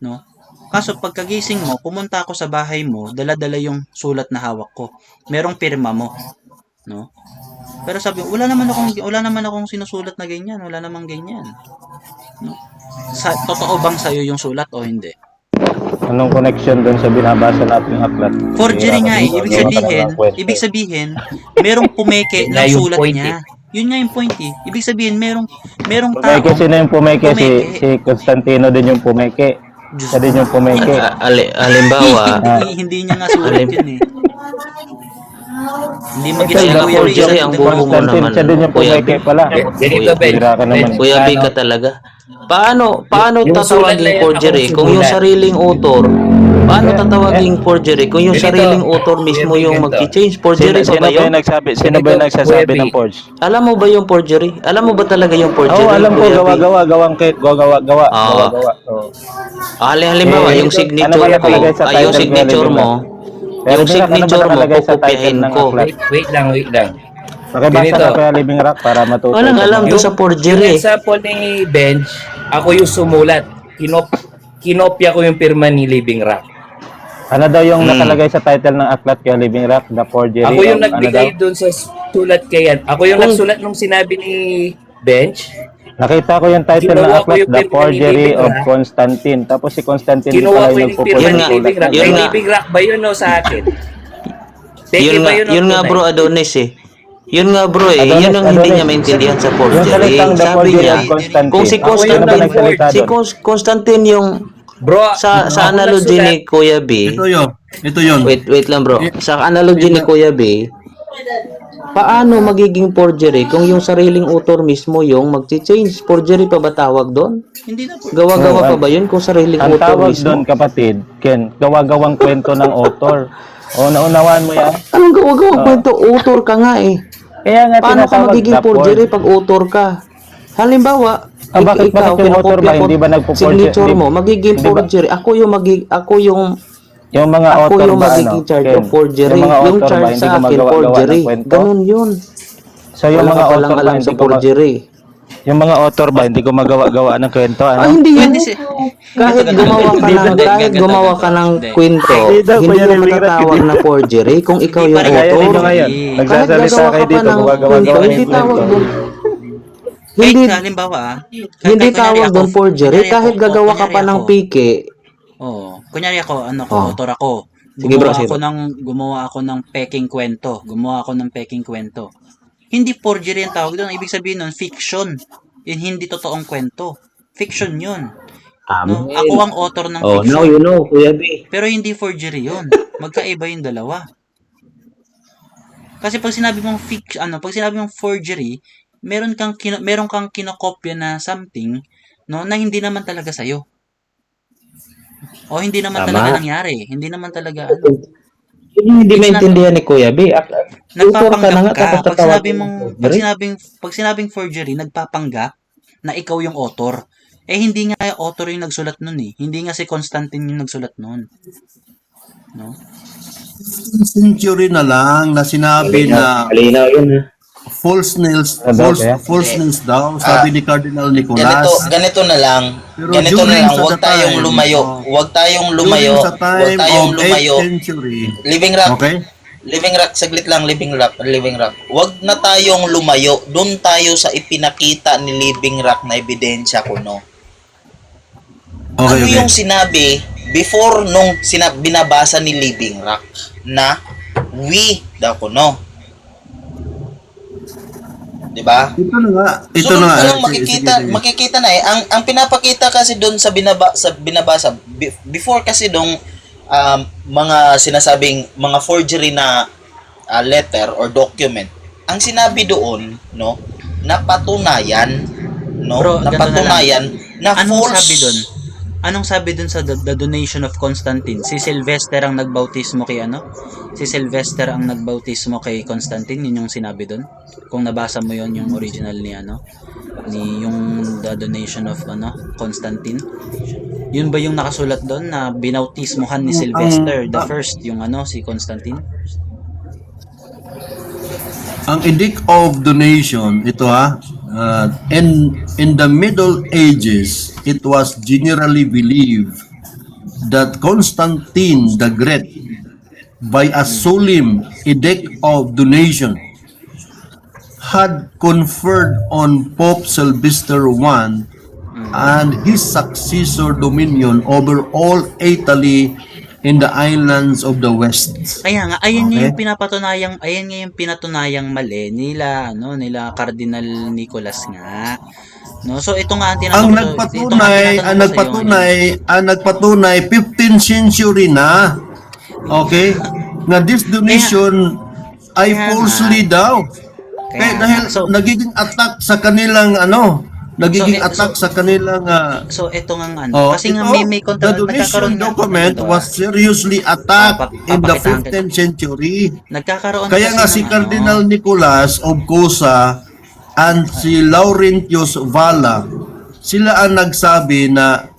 no? Kaso pagkagising mo, pumunta ako sa bahay mo, dala-dala yung sulat na hawak ko. Merong pirma mo, no? Pero sabi, wala naman akong sinusulat na ganyan, wala namang ganyan. No? Totoo bang sa'yo yung sulat o hindi? Anong connection doon sa binabasa nating aklat? Forgery nga eh. Hirapan Ibig sabihin, merong pumeke Yan ng nga yung sulat point niya. Yun nga yung point eh. Ibig sabihin, merong Pumeke, tao. sino yung pumeke? Pumeke. Si Constantino din yung pumeke. Siya din yung pumeke. Halimbawa, Hindi niya nga sulat yun eh. Hindi mo Ito, ginagawa the yung forgery reason ang to the buo mo Constantine, naman. siya din yung Kuya pumeke B. pala. Ganito, Ben. Bira ka naman. Kuya B ka talaga. Paano Yung sulat na tatawaging yan, forgery ako kung yung sumulat. sariling author? Paano tatawaging forgery kung yung Ganito. sariling author mismo Kuya B, yung ganito. mag-change? Forgery pa Sino ba ba yung yun? nagsabi? Sino ba yung nagsasabi Kuya B. ng forge? Alam mo ba yung forgery? Alam mo ba talaga yung forgery? Oo, alam ko, Kuya B? gawa-gawa. Ah. Gawa-gawa. Oo. Halimbawa, Eh, yung ano signature ba ko, nakalagay sa yung title ko, signature Levin? mo, Pero yung Levin, ano ba signature mo, nakalagay sa title pupupyahin ng ko. aklat? Wait lang. Pakibasa Ganito. ka kaya Living Rock para matuto. Walang ka alam mga- to sa Yung forgery. example ni Benj, ako yung sumulat. Kinopya ko yung pirma ni Living Rock. Ano daw yung nakalagay sa title ng aklat kaya Living Rock? The forgery Ako yung of ano daw? nagbigay doon sa sulat kayan. Ako yung Kung- nagsulat nung sinabi ni Benj. Nakita ko yung title ng Ginawa ko aklat, yung The pirma ni Forgery Living of Rock. Constantine. Tapos si Constantine din Kinuha pala ko yung yung pirma Yun ni nga, Living Rock. yun Kay nga. Living Rock ba yun o sa akin? Peke Yun ba nga, yun o yun nga tunay? bro Adonis eh. Yun nga bro eh. Adonis, Yun ang hindi Adonis. niya maintindihan sa Yung forgery. salitang The Sabi Forgery niya, of Constantine. kung si Ako yung Constantine, nagsalita si doon. Constantine yung Bro, sa ako analogy nagsulat. ni Kuya B. Ito yun. Wait lang bro. Sa analogy ni Kuya B, paano magiging forgery kung yung sariling author mismo yung mag-change? Forgery pa ba tawag doon? Hindi na po. Gawa-gawa Oo, pa ba yun kung sariling Ang author tawag mismo? doon, kapatid, Ken, gawa-gawang kwento ng author. O, naunawaan mo yan? Anong gawa-gawang kwento? Author ka nga eh. Kaya nga Paano ka tinatawag magiging the forgery forge. pag author ka? Halimbawa, Bakit ikaw, yung author ba, kinokopya ko hindi ba nagpo-forge- signature hindi- mo, magiging hindi ba- forgery. Ako yung Yung mga ako author yung ba, magiging charge Ken? of forgery. Yung mga Yung author ba, charge hindi sa akin, gumagawa-gawa ng forgery. kwento? Ganun yun. So, yung Wala mga ka palang author ba, alam hindi sa gumagawa forgery. yung mga author ba, hindi gumagawa-gawa ng kwento, ano? Ay, hindi yun. Pwede si... Kahit Ganito, gumawa ka ganito. ng Hindi, kahit ganito, gumawa ganito. ka ng Hindi. kwento, Hindi daw, hindi Kuya mo Rivera, matatawag hindi. na forgery kung ikaw Hindi yung pa rin. Kaya author. ninyo ngayon, Kahit nagsasalita gagawa kayo ka pa dito, ng gumagawa-gawa kwento, ng hindi tawag kwento. doon. Hindi, Hindi halimbawa hindi kunyari tawag ako, doon forgery kunyari kahit ako, gagawa ka kunyari pa ng ako. pike. Oo. Kunyari ako, Oh. author ako. Sige, bro, sige, Gumawa ako ng peking kwento. Hindi forgery ang tawag doon. Ibig sabihin nun, fiction. Yun, hindi totoong kwento. Fiction yun. No? Ako ang author ng Oh, fiction. now you know, Kuya B. Pero hindi forgery yun. Magkaiba yung dalawa. Kasi pag sinabi mong pag sinabi mong forgery, meron kang kinokopya na something, no, na hindi naman talaga sa'yo. O hindi naman Tama. talaga nangyari. Hindi naman talaga Yun yung hindi It's maintindihan ni Kuya B. Author ka na nga, nagpapanggap ka. tapos Pag tatawag sinabi mo mong ng pag forgery. sinabing forgery, nagpapanggap na ikaw yung author. Eh hindi nga yung author yung nagsulat nun eh. Hindi nga si Constantine yung nagsulat nun. No? Century na lang na sinabi na Malinaw yun ha. false nails daw, sabi ni Cardinal Nicolas. Ganito na lang. Pero Ganito na during lang, sa huwag the tayong time, lumayo. Huwag tayong lumayo. During sa Huwag time tayong of lumayo. 8th century. Living Rock. Okay? Living Rock, saglit lang, Living Rock. Huwag na tayong lumayo. Doon tayo sa ipinakita ni Living Rock na ebidensya ko, no? Ano Okay. yung sinabi before nung binabasa ni Living Rock na we daw ko, no? Diba? Ito na nga. So, doon pa lang makikita na eh. Ang pinapakita kasi doon sa binabasa, before kasi doon mga sinasabing mga forgery na letter or document, ang sinabi doon, no, napatunayan, no, Bro, ganito napatunayan na false. Anong sabi dun sa the donation of Constantine? Si Sylvester ang nagbautismo kay Si Sylvester ang nagbautismo kay Constantine, yun yung sinabi dun. Kung nabasa mo yon yung original ni yung the donation of Constantine. Yun ba yung nakasulat doon na binautismohan ni Sylvester the first yung si Constantine? Ang edict of donation, ito in the Middle Ages, it was generally believed that Constantine the Great, by a solemn edict of donation, had conferred on Pope Sylvester I and his successor dominion over all Italy in the islands of the west. Kaya nga, ayun nga Okay? yung ayan nga yung pinatunayang mali nila Cardinal Nicolas nga. No, so ito nga ang Ang tinatanong ko, ito nga ang tinatanong ko sa iyo ngayon. nagpatunay 15th century na. Okay? Na this donation ay kaya falsely daw. Kaya Dahil nga. So, nagiging attack sa kanilang nagiging So, attack sa kanilang so ito nga kasi nga may the donation document was seriously attacked in the papakitahan 15th century. Nagkakaroon Kaya kasi nga si ng Cardinal Nicolas of Cusa and si Laurentius Valla, sila ang nagsabi na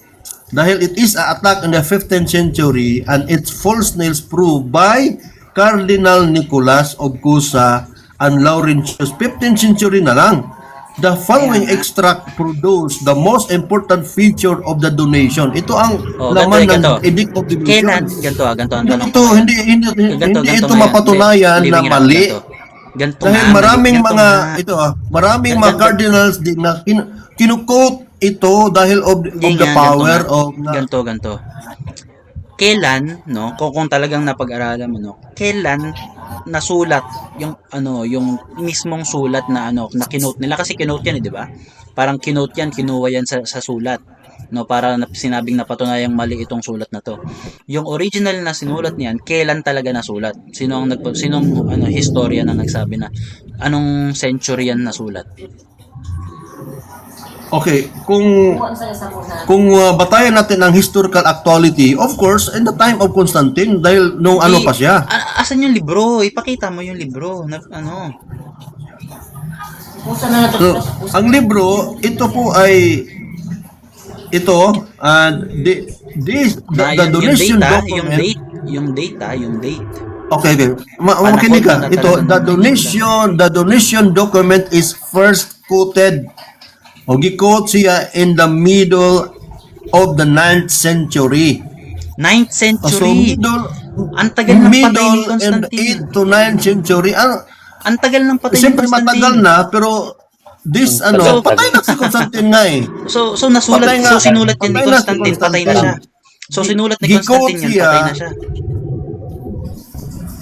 dahil it is an attack in the 15th century and its falseness proved by Cardinal Nicolas of Cusa and Laurentius, 15th century na lang. The following extract produce the most important feature of the donation. Ito ang laman ng Edict of Kailan Division. ganto ang tanong. Hindi ito mapatunayan na mali. Dahil maraming maraming mga cardinals din na kinukote ito dahil of the power of ganto. Kailan, no? Kung talagang napag-aralan mo, no? Kailan nasulat yung mismong sulat na na kinote nila kasi kinote yan, di ba? Parang kinote yan, kinuha yan sa sulat. No, para sinabing napatunayang mali itong sulat na to. Yung original na sinulat niyan, kailan talaga nasulat? Sinong historian na nagsabi na anong century yan nasulat? Okay, kung batayan natin ang historical actuality, of course, in the time of Constantine, dahil nung pa siya. Asan yung libro? Ipakita mo yung libro. So, ang libro, ito po ay the donation document. Yung date. Okay. Makinig ka. Ito, the donation document is first quoted o gi-quote siya in the middle of the 9th century. 9th So, century. Ang tagal ng patay ni middle and Constantine. 8th to 9th century. Ang tagal ng patay ni Siyempre Constantine. matagal na, pero patay na si Constantine nga eh. So nasulat, Patay nga. sinulat yan ni Patay na si Constantine, patay na siya. So sinulat ni Gi-quote Constantine yan, siya. patay na siya.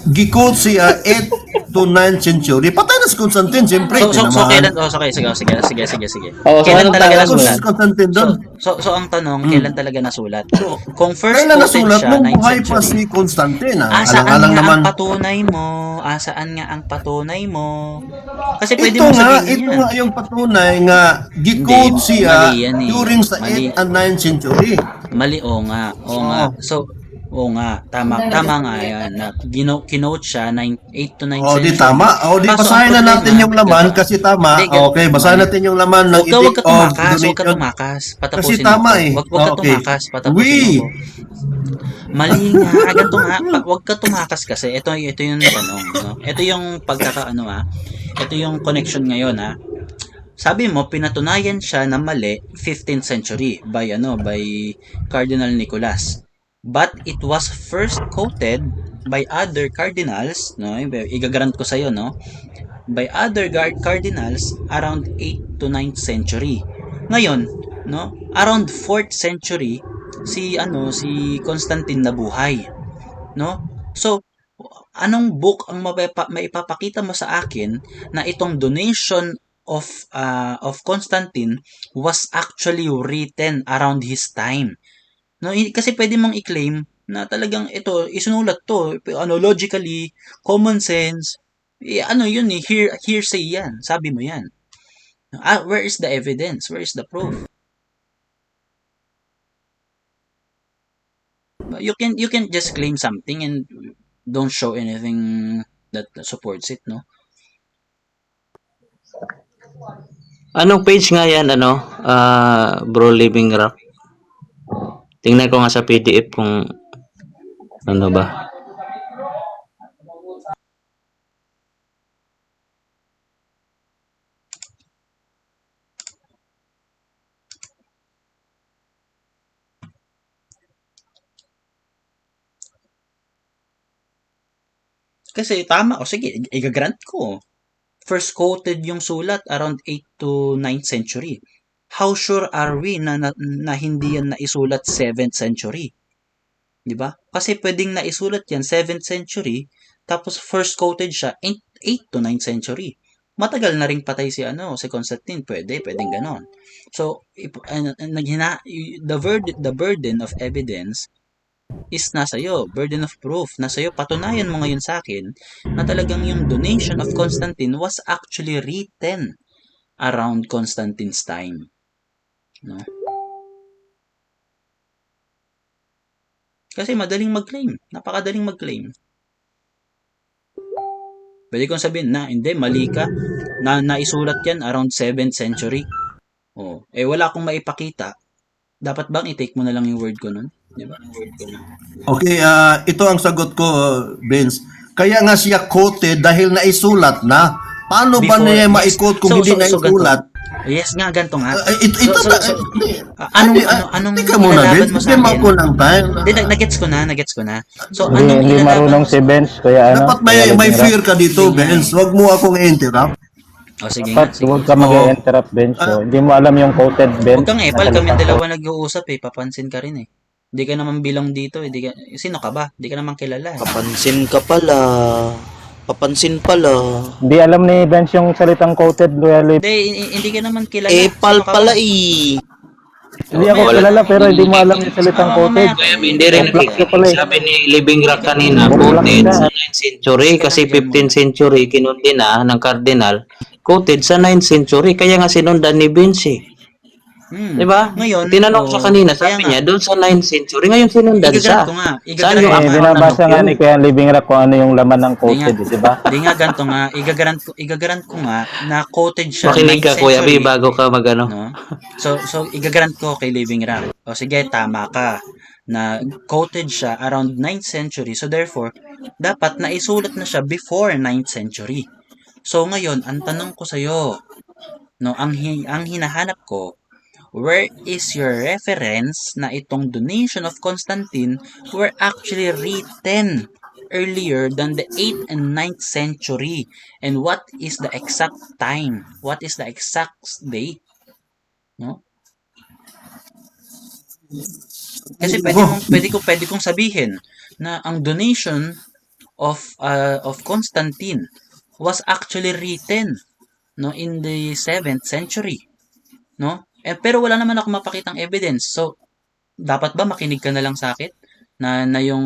Gi-quote siya 8th to 9th century. Patay na si Constantine, siyempre. So kailan, sige. Oo, so Kailan anong talaga tawag Patay nasulat? si Constantine doon. So ang tanong, kailan talaga nasulat? Kung first Kailan quoted nasulat siya, nung 9th buhay pa century. si Constantine. Asaan Alang-alang nga naman. ang patunay mo? Asaan nga ang patunay mo? Kasi pwede Ito mo nga, sabihin ito yan. nga yung patunay nga gi-quote Hindi, siya mali yan eh. during sa Mali. 8th and 9th century. Mali, oo nga. So, oo nga, tama nga yan. Na kinote siya 8 to 9 O, di century. tama. O, di Kaso, basahin ang na natin problema, yung laman kasi tama. Hindi, Okay, basahin natin yung laman ng Huwag ka Edict of tumakas, Donation. Patapusin Kasi tama mo eh. ako. Huwag ka Okay. tumakas, patapusin We. mo ako. Mali nga, ganito nga. Huwag ka tumakas kasi ito yung tanong, no? Ito yung ito yung connection ngayon, ha? Sabi mo, pinatunayan siya na mali 15th century by Cardinal Nicolas. But it was first quoted by other cardinals, no? Igagrant ko sa iyo, no? By other cardinals around 8th to 9th century. Ngayon, no? Around 4th century si Constantine nabuhay, no? So, anong book ang maipapakita mo sa akin na itong donation of Constantine was actually written around his time? No, kasi pwede mong i-claim na talagang ito isinulat to logically, common sense. Yun eh, hearsay yan. Sabi mo yan. Where is the evidence? Where is the proof? You can just claim something and don't show anything that supports it, no? Anong page nga yan, Bro Living Rock? Tingnan ko nga sa PDF kung ano ba. Kasi tama, sige, igagrant ko. First quoted yung sulat around 8th to 9th century. how sure are we na hindi yan naisulat 7th century? 'Di ba? Kasi pwedeng naisulat yan 7th century, tapos first quoted siya 8 to 9th century. Matagal na ring patay si si Constantine, pwedeng ganon. So, the burden of evidence is nasa iyo, burden of proof, nasa iyo. Patunayan mo ngayon sa akin na talagang yung donation of Constantine was actually written around Constantine's time. No? Kasi madaling mag-claim. Napakadaling mag-claim. Pwede kong sabihin na, hindi, mali ka. Naisulat yan around 7th century. Oh, wala akong maipakita. Dapat bang i-take mo na lang yung word ko nun? Di ba? Okay, ito ang sagot ko, Vince. Kaya nga siya quoted dahil naisulat na. Paano ba Before- niya ma-quote kung hindi naisulat? Yes nga, ganito nga. Ito Anong Tika muna, ilalaban Vince. mo sa Bigyan mo akin? ako ng time. Hindi, nagets ko na. So, Hindi, anong hindi ilalaban marunong mo si Benz, kaya ano? Dapat kaya may Living Rock. fear ka dito, Vince. Huwag mo akong i-interrupt. O, sige nga. Dapat huwag ka mag-interrupt, Benz. So, hindi mo alam yung quoted, Benz. Huwag kang epal, Nasa kami litas. dalawa nag-uusap Papansin ka rin Hindi ka naman bilang dito sino ka ba? Hindi ka naman kilala Papansin ka pala. Papansin pala. Hindi alam ni Benz yung salitang quoted, loyally. Hindi ka naman kilala. Epal Sino ka ba? pala Hindi ako kilala, pero hindi mo alam yung salitang quoted. Hindi rin Black ka pala eh. sabi ni Living Rock kanina, Black quoted ka. sa 9th century kasi 15th century kinundi na ng cardinal, quoted sa 9th century kaya nga sinundan ni Vinci. Di ba? Ngayon, Tinanong sa kanina, sabi kaya niya, doon sa 9th century, ngayon sinundan siya. Igagrant ko nga. Saan Igagrant yung ko Eh, nga. binabasa nga ni Kuya Living Rock kung ano yung laman ng Hindi quoted, nga. di ba? Hindi nga ganito nga. Igagrant ko nga na quoted siya Makinig 9th ka, Kuya B, century. bago ka magano. No? So igagrant ko kay Living Rock. O sige, tama ka na quoted siya around 9th century. So therefore, dapat naisulat na siya before 9th century. So ngayon, ang tanong ko sa iyo, ang hinahanap ko, where is your reference na itong donation of Constantine were actually written earlier than the 8th and 9th century? And what is the exact time? What is the exact date? No? Kasi pwede kong sabihin na ang donation of Constantine was actually written in the 7th century, no? Pero wala naman ako mapakitang evidence. So dapat ba makinig ka na lang sa akin na yung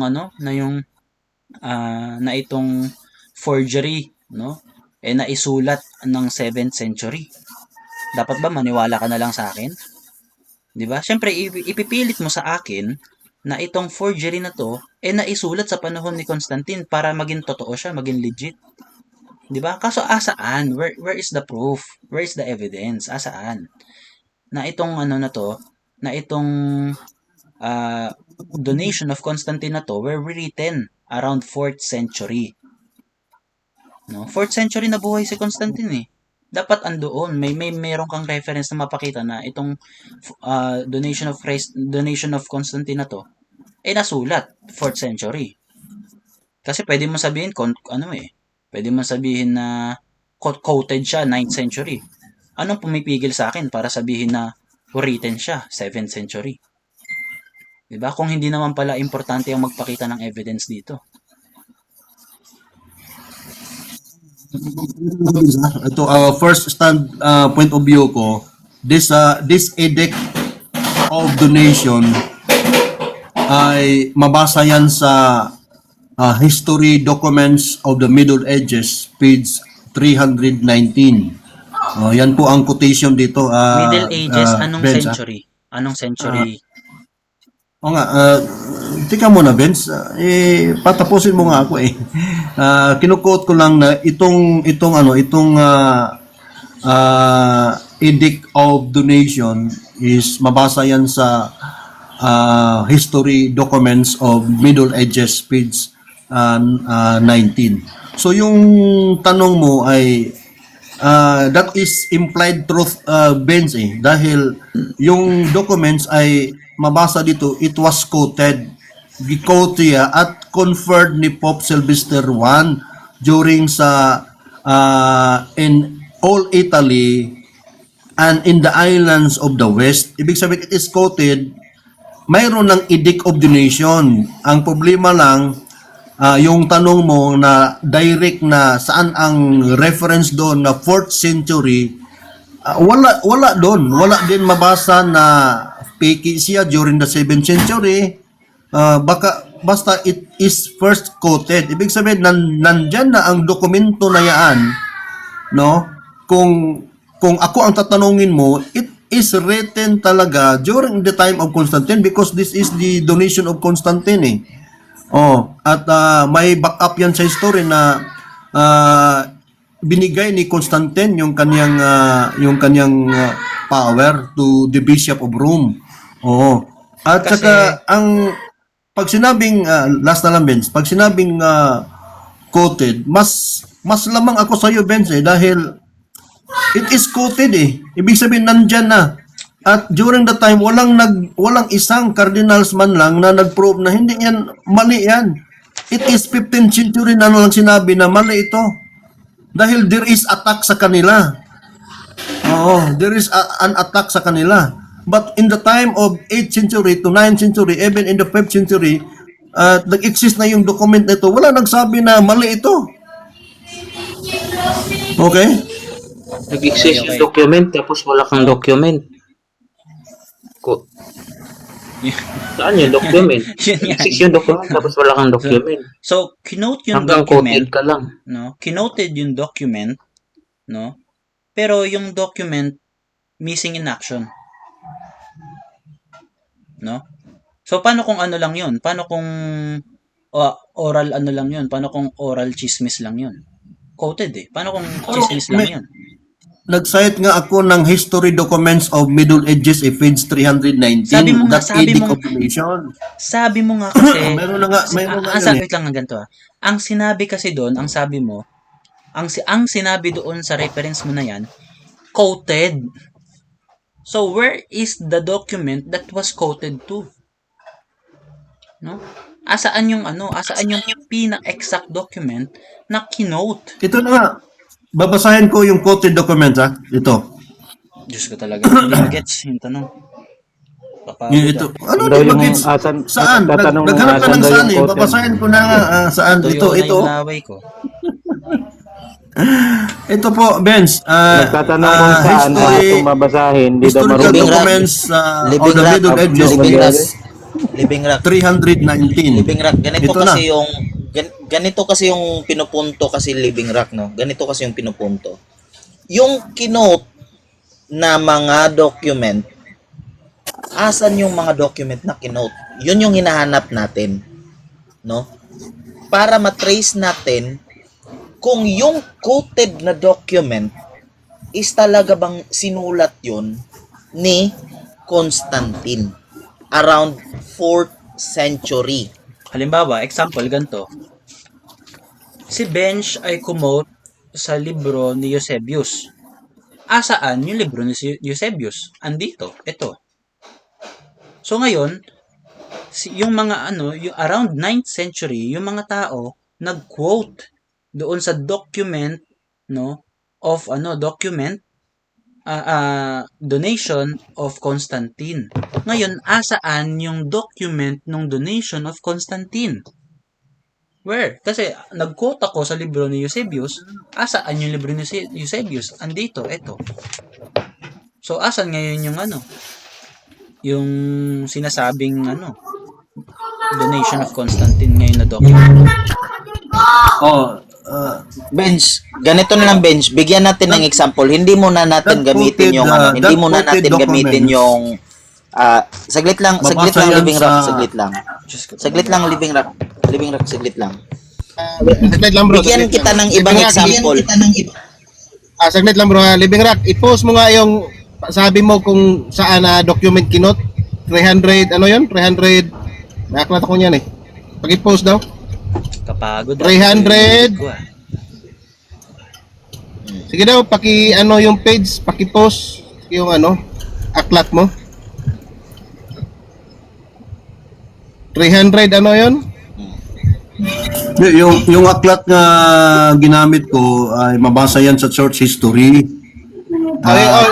na itong forgery, no? Naisulat ng 7th century. Dapat ba maniwala ka na lang sa akin? 'Di ba? Syempre ipipilit mo sa akin na itong forgery na to naisulat sa panahon ni Constantine para maging totoo siya, maging legit. 'Di ba? Kaso asaan? Where is the proof? Where is the evidence? Asaan? Na itong na itong donation of Constantine na to were written around 4th century. No? 4th century na buhay si Constantine Dapat andoon, mayroon kang reference na mapakita na itong donation of Constantine na to nasulat 4th century. Kasi pwede mo sabihin pwede mo sabihin na quoted siya 9th century. Anong pumipigil sa akin para sabihin na written siya 7th century? 'Di ba? Kung hindi naman pala importante ang magpakita ng evidence dito. Ito, first point of view ko, this edict of donation ay mabasa yan sa history documents of the Middle Ages, page 319. Yan po ang quotation dito. Middle Ages, anong Benz, century? Anong century? O nga, tika muna, Benz. Patapusin mo nga ako Kinuquote ko lang na itong edict of donation is mabasa yan sa history documents of Middle Ages, page 19. So yung tanong mo ay that is implied truth, Benz dahil yung documents ay mabasa dito, it was quoted, gi-quote at conferred ni Pope Sylvester I during sa in all Italy and in the islands of the West. Ibig sabihin, it is quoted, mayroon ng edict of donation. Ang problema lang, yung tanong mo na direct na saan ang reference doon na 4th century, wala doon. Wala din mabasa na peki siya during the 7th century. Basta it is first quoted. Ibig sabihin, nandyan na ang dokumento na yan, no? Kung ako ang tatanungin mo, it is written talaga during the time of Constantine because this is the donation of Constantine eh. At may backup yan sa history na binigay ni Constantine yung kanyang power to the Bishop of Rome. At Kasi- saka pag sinabing last na lang, Benz, pag sinabing quoted, mas lamang ako sa iyo, Benz, dahil it is quoted eh. Ibig sabihin nandyan na. At during the time walang isang cardinals man lang na nag-prove na hindi yan mali yan. It is 15th century na lang sinabi na mali ito. Dahil there is attack sa kanila. There is an attack sa kanila. But in the time of 8th century to 9th century, even in the 5th century, nag-exist na yung document nito. Wala nagsabi na mali ito. Okay? Nag-exist yung document tapos wala kang document. Saan yung document? Yun nga. Nag-exist yung document tapos wala kang document. So, kinote yung Hanggang document, quoted ka lang. no? Kinoted yung document, no? Pero yung document missing in action. No? So, paano kung ano lang yun? Paano kung oral ano lang yun? Paano kung oral chismis lang yun? Quoted eh. Paano kung chismis lang yun? Nag-cite nga ako ng history documents of Middle Ages, page 319. Sabi mo nga, that sabi edict mo- of donation. Sabi mo nga kasi, Meron na nga yun sabi eh. lang ng ganito Ang sinabi kasi doon, ang sabi mo, ang sinabi doon sa reference mo na yan, quoted. So, where is the document that was quoted to? No? Asaan yung pinaka-exact document na kinote? Ito na nga. Babasahin ko yung quoted document, ha? Ito. Diyos ko talaga, hindi ko gets yung tanong. Papagod Ito. Ano Daw di ba yung gets? asan- Saan? tatanong Naghanap ka asan ng daw saan yung eh. quoted. Babasahin ko na nga saan. Tuyo na Ito. yung laway ko. Ito po, Benz. Nagtatanong kung saan kung mabasahin, hindi daw Historical Living marunong. Rock. documents of Living the Rock. Middle Ages, Living Rock. page Living Rock. 319. Living Rock. Ganito Ito kasi na. yung ganito kasi yung pinupunto kasi Living Rock, no? Ganito kasi yung pinupunto. Yung kinote na mga document, asan yung mga document na kinote? Yun yung hinahanap natin, no? Para matrace natin kung yung quoted na document is talaga bang sinulat yun ni Constantine around 4th century. Halimbawa, example, ganito. Si Bench ay kumote sa libro ni Eusebius. Asaan yung libro ni Eusebius? Andito, ito. So ngayon, yung mga yung around 9th century, yung mga tao nag-quote doon sa document, no, of donation of Constantine. Ngayon, asaan yung document ng donation of Constantine? Where? Kasi nag-quote ako sa libro ni Eusebius. Asaan yung libro ni Eusebius? Andito, eto. So, asan ngayon yung yung sinasabing donation of Constantine ngayon na document? Bench, ganito na lang Bench, bigyan natin ng example. Hindi muna natin that gamitin quoted, yung hindi that muna quoted natin gamitin documents. yung saglit lang Mabasa yan Living Rock, sa- saglit lang. Diyos ko Saglit talaga. lang Living Rock, saglit lang. Saglit lang bro. Bigyan kita ng ibang example. Saglit lang bro. Living Rock, i-post mo nga yung sabi mo kung saan na document kinot. 300, ano yun? 300, nakaklat ako niyan eh. Pag-i-post daw. Kapagod. 300. Sige daw, yung page, paki-post yung aklat mo. 300, ano yun? Yung aklat na ginamit ko ay mabasa yan sa church history.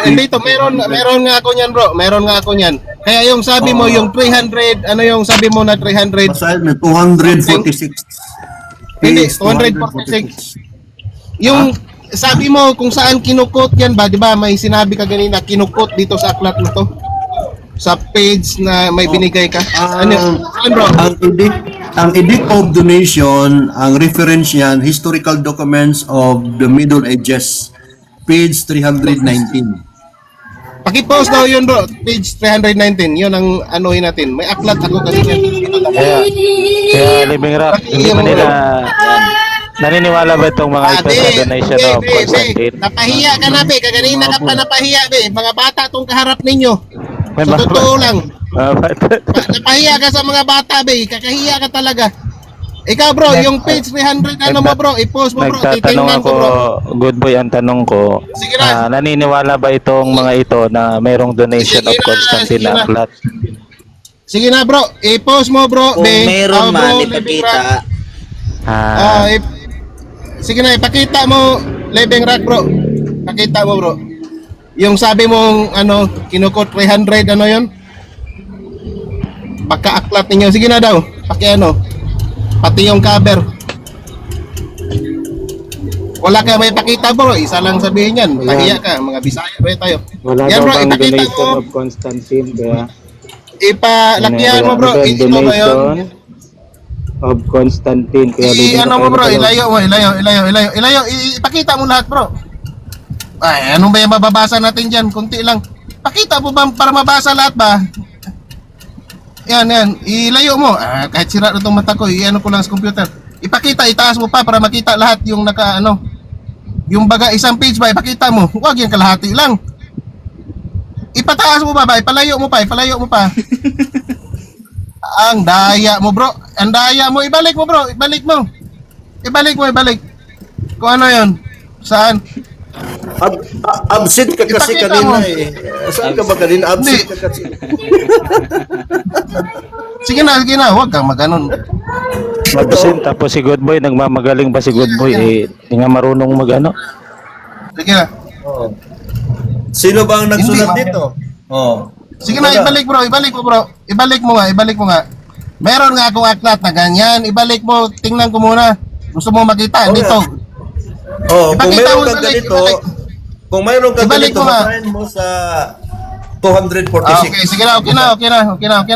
dito, meron nga ako niyan, bro. Meron nga ako niyan. Kaya yung sabi mo, yung 300, ano yung sabi mo na 300? Basahin mo, 246. Hindi, Page 246. Yung sabi mo kung saan kinukot yan ba, di ba? May sinabi ka ganina, kinukot dito sa aklat mo to. Sa page na may binigay ka. Ano? Saan, bro? Ang edict of donation, ang reference yan, historical documents of the Middle Ages, page 319. Paki-post daw yun, bro. Page 319. Yun ang anuhin natin. May aklat ako kanina. Kaya Living Rock, hindi ba nila naniniwala ba itong mga ito sa donation of Constantine? Napahiya ka na, be. Kaganina ka pa napahiya, be. Mga bata tong kaharap ninyo. May Sa mga- totoo lang. Bakit? Napahiya ka sa mga bata, be. Kakahiya ka talaga. Ikaw, bro, yung page 300, ano mo, bro? I-post mo, bro. Nagtatanong Titingnan ako, ko, bro. good boy, ang tanong ko, Sige na. naniniwala ba itong mga ito na mayroong donation Sige of na, Constantine sige na na. aklat? Sige na, bro. I-post mo, bro. Kung be. meron Bro, man, Living Rock. ipakita. Ah, Sige na, ipakita mo, Living Rock, bro. Pakita mo, bro. Yung sabi mong, ano, kinukot 300, ano yun? Pagka-aklat ninyo. Sige na daw. Pati yung cover. Wala ka may pakita, bro. Isa lang sabihin yan. Mahiya ka. Mga Bisaya, bro, tayo. wala Yan, daw bro, bang ipakita donation mo. of Constantine kaya Ipalakyan mo, bro. Ito ba yun? donation of Constantine kaya Living Ano Rock, mo, bro? ano ba daw? Ilayo. Ipakita mo lahat, bro. Ay, anong ba yung mababasa natin dyan? Kunti lang. Pakita mo ba para mabasa lahat ba? Yan. Ilayo mo. Kahit sira na itong mata ko, i-ano ko lang sa computer. Ipakita, itaas mo pa para makita lahat yung yung baga isang page ba, ipakita mo. Huwag yung kalahati lang. Ipataas mo ba? Ipalayo mo pa. Ang daya mo, bro. Ang daya mo. Ibalik mo, bro. Ibalik. Kung ano yun. Saan? Absent ka kasi Ipakita kanina mo. eh. Saan ka ba kanina? Absent ka kasi. Sige na. Huwag kang maganon. Absent tapos si good boy nagmamagaling pa si good boy hindi nga marunong magano. Sige na. Sino ba ang nagsulat Hindi. dito? Oh. Sige na, ibalik mo, bro. Ibalik mo nga. Meron nga akong aklat na ganyan. Ibalik mo, tingnan ko muna. Gusto mo makita? Dito. Oh, kung Ipakita mayroon mo, kang ibalik. ganito, kung mayroon kang Ibalik ganito, mo nga. basahin mo sa 246. Okay, sige na, okay na. 200. Okay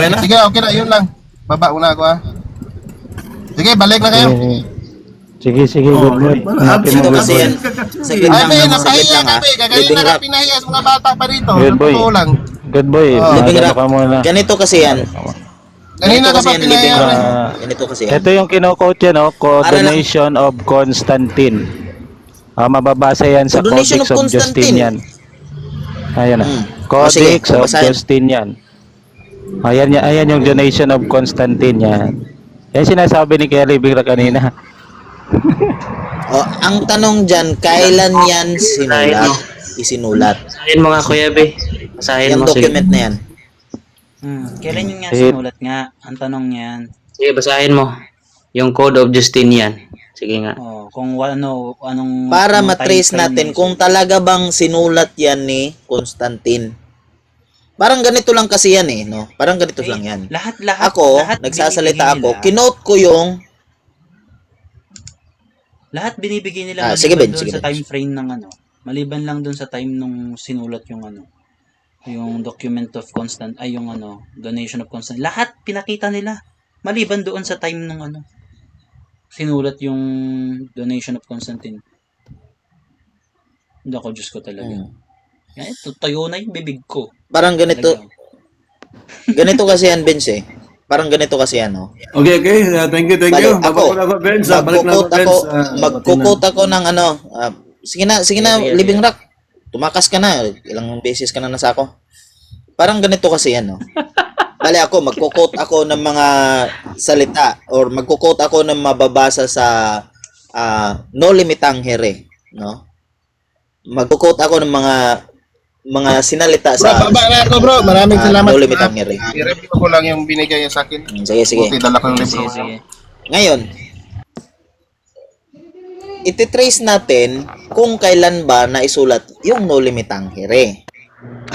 na? Sige, okay na, yun lang. Baba muna ako, ha. Sige, balik na kayo. Sige, good boy. Hanapin Ito mo good kasi boy. yan. Saglit Ay, lang, be, saglit napahiya lang ka, ha. be. Kagaya Living na Rock. pinahiya sa mga bata pa rito. Good boy. Totoo lang. Good boy. Living Magano Rock. ka muna. Ganito kasi yan. Kanina ka pa yan, Living pinahiya. Rock. Ah, Ganito kasi yan. Ito yung kino-quote yan, Para lang- Donation of Constantine. Mababasa yan sa Donation Codex of of Constantine. Justinian. Ayan na. Sige, Codex of babasahin. Justinian. Ayan yung Donation of Constantine yan. Yan sinasabi ni Kelly Bigra kanina. Ang tanong dyan, kailan yan isinulat? Basahin mo nga, Kuya B. Basahin Yung mo. Sige. document na yan. Kailan yun nga Eh, sinulat nga? Ang tanong yan. Sige, basahin mo. Yung Code of Justinian. Sige nga. Kung anong Para anong matrace time frame natin yun. kung talaga bang sinulat yan ni Constantine. Parang ganito lang kasi yan no? Parang ganito lang yan. Lahat Ako, lahat nagsasalita binibigay ako, nila. kinote ko yung Lahat binibigay nila sige, maliban Ben, doon sige, sa Ben. time frame ng maliban lang doon sa time nung sinulat yung yung document of constant ay yung donation of constant. Lahat pinakita nila maliban doon sa time nung sinulat yung donation of Constantine. Hindi ako, Diyos ko talaga. Ito, tayo na yung bibig ko. parang ganito. Talaga. Ganito kasi yan, Vince. Parang ganito kasi yan, no? Okay. Thank you. Balik Baba ako. ko na ako, Vince. Balik na ako, Vince. Magkukot ako ng sige na, Living Rock. Tumakas ka na. Ilang beses ka na nasa ako. Parang ganito kasi yan, no? Bali ako, magkukot ako ng mga salita or magkukot ako ng mababasa sa No Limitang Here, no? Magkukot ako ng mga sinalita sa Baba na ako, bro. Maraming salamat. No Limitang Here. I-review ko lang yung binigay niya sa akin. Sige. Okay, dala ko yung libro. Sige. Ngayon, ititrace natin kung kailan ba naisulat yung no limit tangere.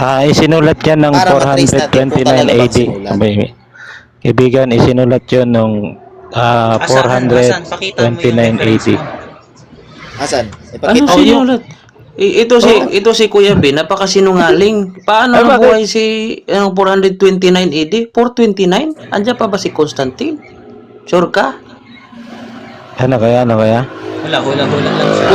Isinulat yan ng Para matrace natin kung 429 talaga bang AD. sinulat. Kaibigan, isinulat yun nung Asan? Pakita mo yung 429 reference AD. mo. Asan? Ano Ipakita mo. sinulat? Ito si Kuya B, napakasinungaling. Paano nabuhay si 429 AD? 429? Andiyan pa ba si Constantine? Sure ka? Ano kaya? Hula lang siya.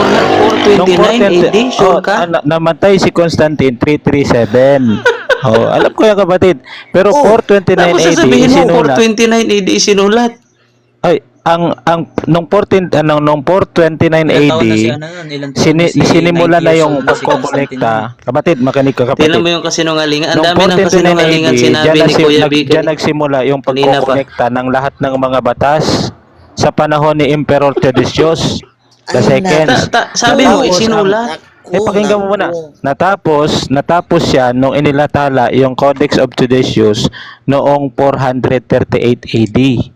429 AD? Sure ka? Namatay si Constantine 337. Alam ko yan, kapatid. Pero 429 Tapos AD sasabihin mo isinulat. 429 AD isinulat. Ay, nung 429 Ilang AD, taon na si ano nun? Ilang taon na si sinimula 90 na years yung old na si Constantine pagkokolekta. Kapatid, makinig ka, Tingnan kapatid. mo yung kasinungalingan. Ang Nung dami ng 429 kasinungalingan AD, sinabi ni Kuya B. Diyan nagsimula yung kanina pa. pagkokolekta ng lahat ng mga batas sa panahon ni Emperor Theodosius the Ay, Second. Sabi mo, Natapos isinulat. pakinggan mo muna. Natapos siya nung inilathala yung Codex of Theodosius noong 438 AD.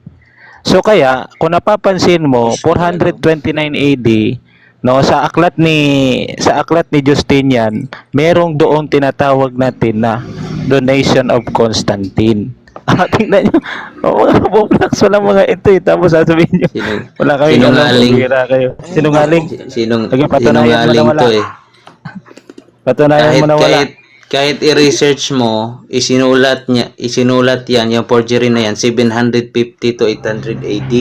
So kaya, kung napapansin mo, 429 AD, no, sa aklat ni Justinian, merong doong tinatawag natin na Donation of Constantine. Tingnan nyo, mga boblocks, walang mga ito eh. Tapos sasabihin nyo, wala kami Sinungaling. bira kayo. Sinungaling. Sige, patunayan mo na Sinungaling wala. to eh. Patunayan mo na wala. Kahit i-research mo, isinulat yan, yung forgery na yan, 750 to 800 AD.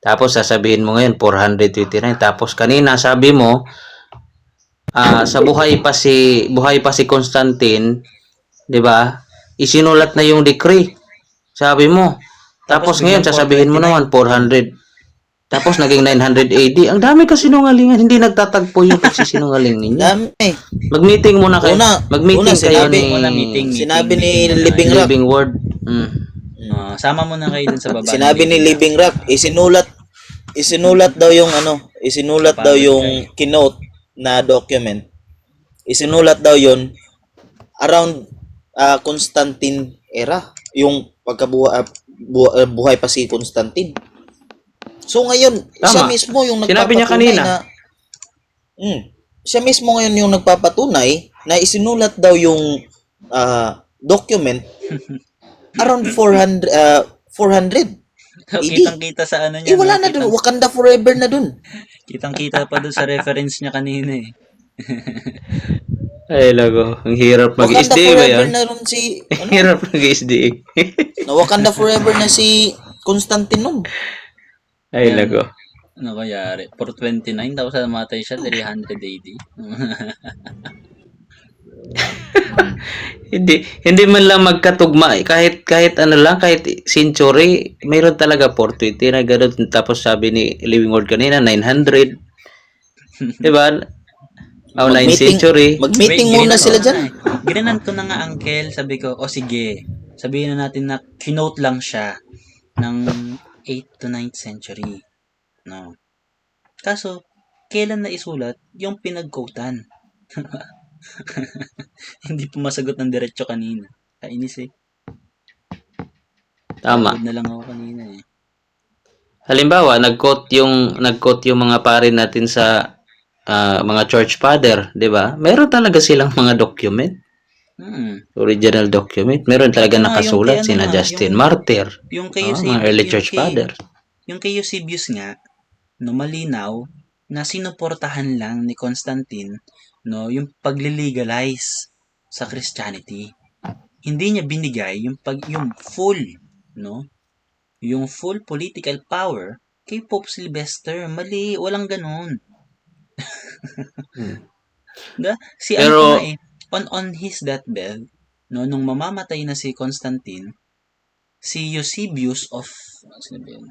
Tapos sasabihin mo ngayon, 429. Tapos kanina sabi mo, sa buhay pa si Constantine, 'di ba? Isinulat na yung decree. Sabi mo. Tapos ngayon sasabihin mo naman 400. Tapos naging 900 AD. Ang dami kasi sinungalingan, hindi nagtatagpo yung pagsisinungaling ninyo. Dami. Mag-meeting muna kayo. Mag-meeting kayo Sinabi ni Living Rock. Living Word. Sama mo na kayo dun sa baba. Sinabi ni Living Rock, isinulat daw yung keynote na document. Isinulat daw yon around Constantine era, yung buhay pa si Constantine. So ngayon, siya mismo yung Sinabi niya nagpapatunay kanina. siya mismo ngayon yung nagpapatunay na isinulat daw yung document around 400 Kitang-kita sa ano niya. wala na dun. Wakanda forever na dun. Kitang-kita pa dun sa reference niya kanina eh. Ay, lago. Ang hirap Wakanda mag-SDA ba forever yan? na dun si Ang hirap mag-SDA. na Wakanda forever na si Constantine nun. Ay, lago. Ano kayari? 429, tapos namatay siya 300 AD. Hindi man lang magkatugma kahit ano lang, kahit century, mayroon talaga 420 na gano'n. Tapos sabi ni Living Word kanina 900. 'Di ba? 9th century. Mag-meeting muna sila dyan. Ginanan ko na nga, uncle. Sabi ko, sige. Sabihin na natin na kinote lang siya ng 8th to 9th century. No. Kaso, kailan na isulat yung pinag-quotan? Hindi po masagot ng diretso kanina. Kainis eh. Tama. Pagod na lang ako kanina eh. Halimbawa, nag-quote yung mga pare natin sa mga church father, 'di ba? Meron talaga silang mga document. Original document. Meron talaga nakasulat sina Justin Martyr. Yung kay mga early church father. Yung kay Eusebius nga, no, malinaw na sinuportahan lang ni Constantine, no, yung pagli-legalize sa Christianity. Hindi niya binigay yung full, no, yung full political power kay Pope Sylvester. Mali, walang ganun. Pero, ano on his deathbed, no, nung mamamatay na si Constantine, si Eusebius of sino ba yun?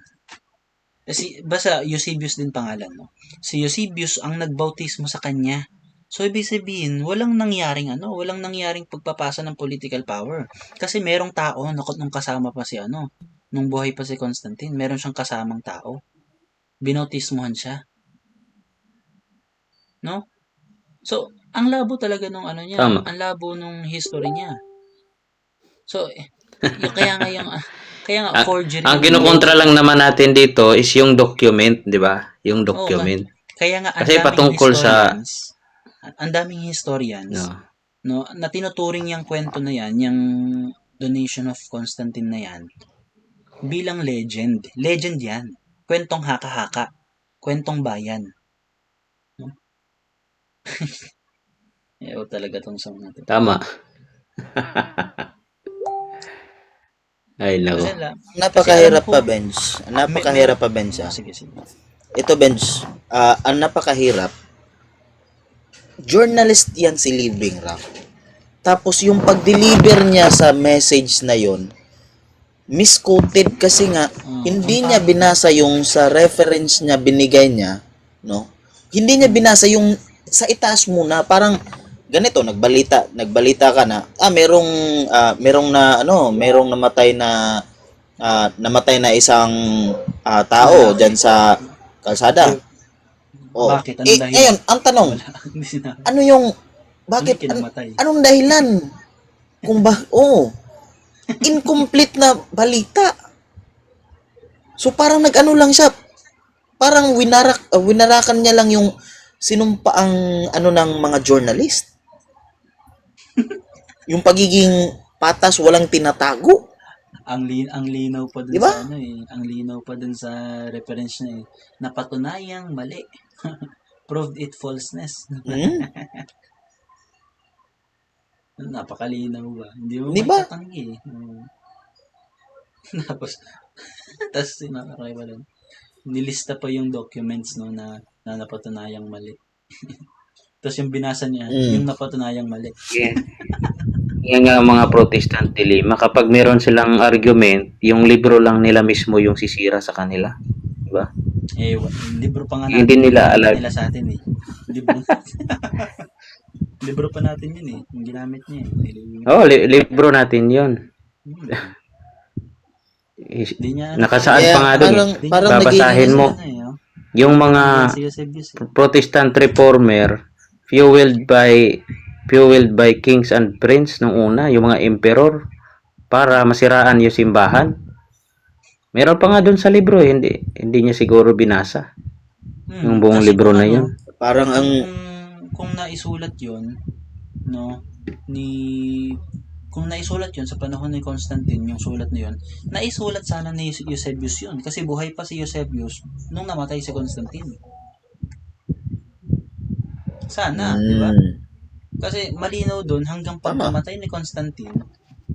Basta Eusebius din pangalan, no? Si Eusebius ang nagbautismo sa kanya. So ibig sabihin, walang nangyaring pagpapasa ng political power. Kasi merong tao nung kasama pa si nung buhay pa si Constantine, meron siyang kasamang tao. Binautismohan siya. No? So, ang labo talaga nung niya, Tama. ang labo nung history niya. So, kaya nga forgery. Ang kinukontra lang naman natin dito is yung document, 'di ba? Yung document. Kaya nga, Kasi patungkol sa- ang daming historians, No. no, na tinuturing yung kwento na yan, yung donation of Constantine na yan, bilang legend. Legend yan. Kwentong haka-haka. Kwentong bayan. No? Ayaw talaga tong song natin. Tama. Ay, nako. Kasi lang, Napakahirap Kasi alam pa, ko- Benj. Napakahirap pa, Benj. sige, sige. Ito, Benj, ang napakahirap, journalist yan si Living Rock. Tapos yung pag-deliver niya sa message na yon, misquoted kasi nga, hindi niya binasa yung sa reference niya binigay niya, no? Hindi niya binasa yung sa itaas muna, parang ganito, nagbalita ka na, merong namatay na isang tao diyan sa kalsada. Oh. Bakit? Anong dahilan? Ngayon, ang tanong, Hindi sinabi. ano yung bakit Ano yung kinamatay? anong dahilan? Incomplete na balita. So parang nag-ano lang siya. Parang winarakan niya lang yung sinumpa ang ng mga journalist. Yung pagiging patas, walang tinatago. Ang linaw pa dun Diba? sa ang linaw pa dun sa reference niya napatunayang mali. Proved it falseness. Hmm? Napakalinaw ba? Hindi mo Diba? maitatanggi eh. Tapos nakakaiba lang. Nilista pa yung documents na napatunayang mali. Tapos yung binasa niya, yung napatunayang mali. Yeah. Yan nga ang mga Protestant dilemma. Kapag meron silang argument, yung libro lang nila mismo yung sisira sa kanila. Diba? Libro pa nga Hindi nila alam. nila sa atin eh. Libro libro pa natin yun eh. Yung ginamit niya eh. Oh, libro natin yun. Hindi niya Nakasaad Kaya pa nga doon. parang Babasahin mo. Yung mga Si Eusebius eh. Protestant reformer fueled by kings and prince nung una, yung mga emperor para masiraan yung simbahan. Meron pa nga doon sa libro eh, hindi niya siguro binasa yung buong Kasi libro kung na yun. Parang ang kung naisulat yun, no, kung naisulat yun sa panahon ni Constantine, yung sulat na yun, naisulat sana ni Eusebius yun. Kasi buhay pa si Eusebius nung namatay si Constantine. Sana, di ba? Kasi malinaw doon hanggang pagkamatay ni Constantine,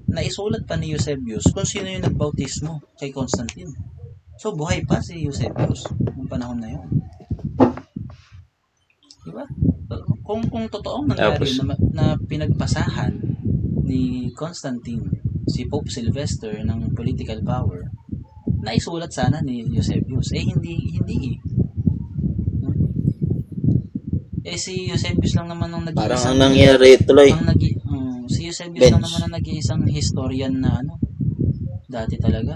naisulat pa ni Eusebius kung sino yung nagbautismo kay Constantine. So, buhay pa si Eusebius nung panahon na yun. Diba? Kung totoong nangyari na pinagpasahan ni Constantine si Pope Sylvester ng political power, naisulat sana ni Eusebius. Hindi eh. Si Eusebius lang naman ang parang nag-iisang ang nangyari tuloy. si Eusebius lang Bench. naman ang nag-iisang historian na dati talaga.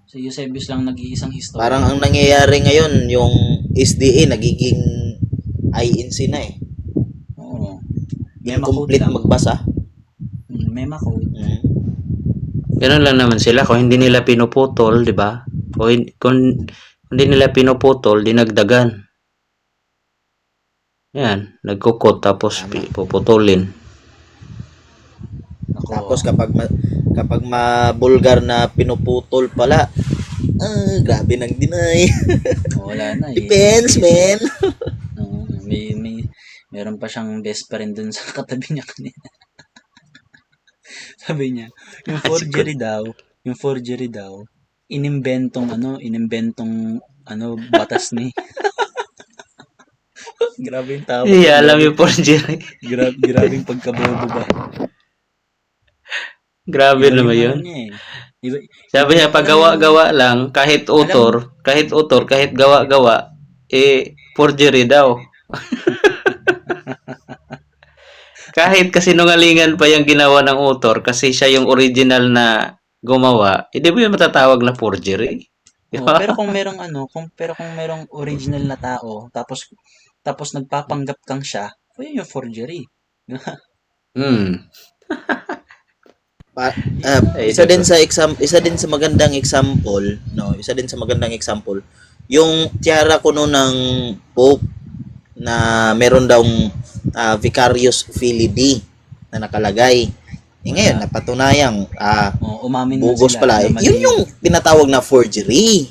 Si Eusebius lang nag-iisang historian. Parang ang nangyayari ngayon, yung SDA nagiging INC na eh. Oo. Incomplete lang. magbasa. Mema code. Ganun lang naman sila kung hindi nila pinuputol, di ba? Kung hindi nila pinuputol, dinagdagan. Yan, nagkukot tapos puputulin. Tapos kapag mabulgar na pinuputol pala, grabe nang deny. Wala na eh. Depends, man. Meron pa siyang best friend dun sa katabi niya kanina. Sabi niya, yung forgery daw, inimbentong batas ni. Grabe yung tawag. Alam yung forgery. Grabe yung pagkabobo ba. Grabe naman yun. Sabi niya, pag gawa-gawa lang, kahit author, kahit gawa-gawa, forgery daw. Kahit kasinungalingan pa yung ginawa ng author kasi siya yung original na gumawa, hindi mo yun matatawag na forgery. Pero kung merong original na tao, tapos nagpapanggap kang siya, yun yung forgery. Isa din sa magandang example, no? Isa din sa magandang example, yung tiara kuno ng Pope na meron daw vicarious filii na nakalagay. Ngayon, napatunayang Umamin na bugos sila pala. na mali Yun yung tinatawag na forgery.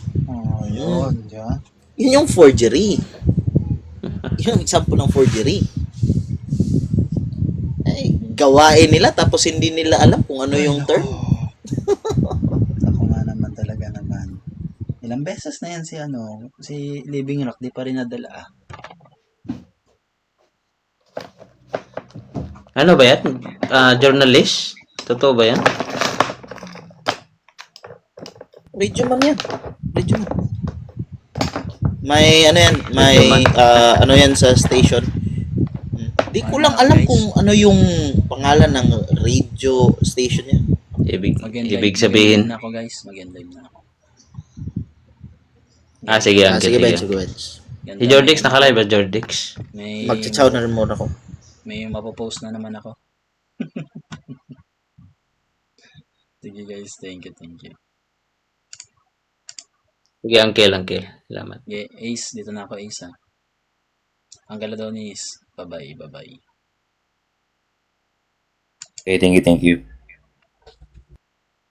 Yun, yeah. Yun yung forgery. Yung example ng forgery. Ay, gawain nila tapos hindi nila alam kung ano yung term. Ako nga naman talaga naman. Ilang beses na yan si Living Rock, di pa rin nadala. Ano ba yan? Journalist? Totoo ba yan? Radio man yan. Radio man. May ano yan, may ano yan sa station. Di ko lang alam kung ano yung pangalan ng radio station niya. Ibig sabihin. Mag-end live na ako, guys. Mag-end live na ako. Sige, Sige, sige. Benz, sige, Benz. Ganda Si Jordix, na- nakalive ba Jordix? May, Magcha-chow na rin muna ako. may mapopost na naman ako. Sige guys, thank you. Sige, Uncle. Salamat. Okay, Ace, dito na ako Ace Ang gala daw ni Ace. Bye-bye. Okay, thank you.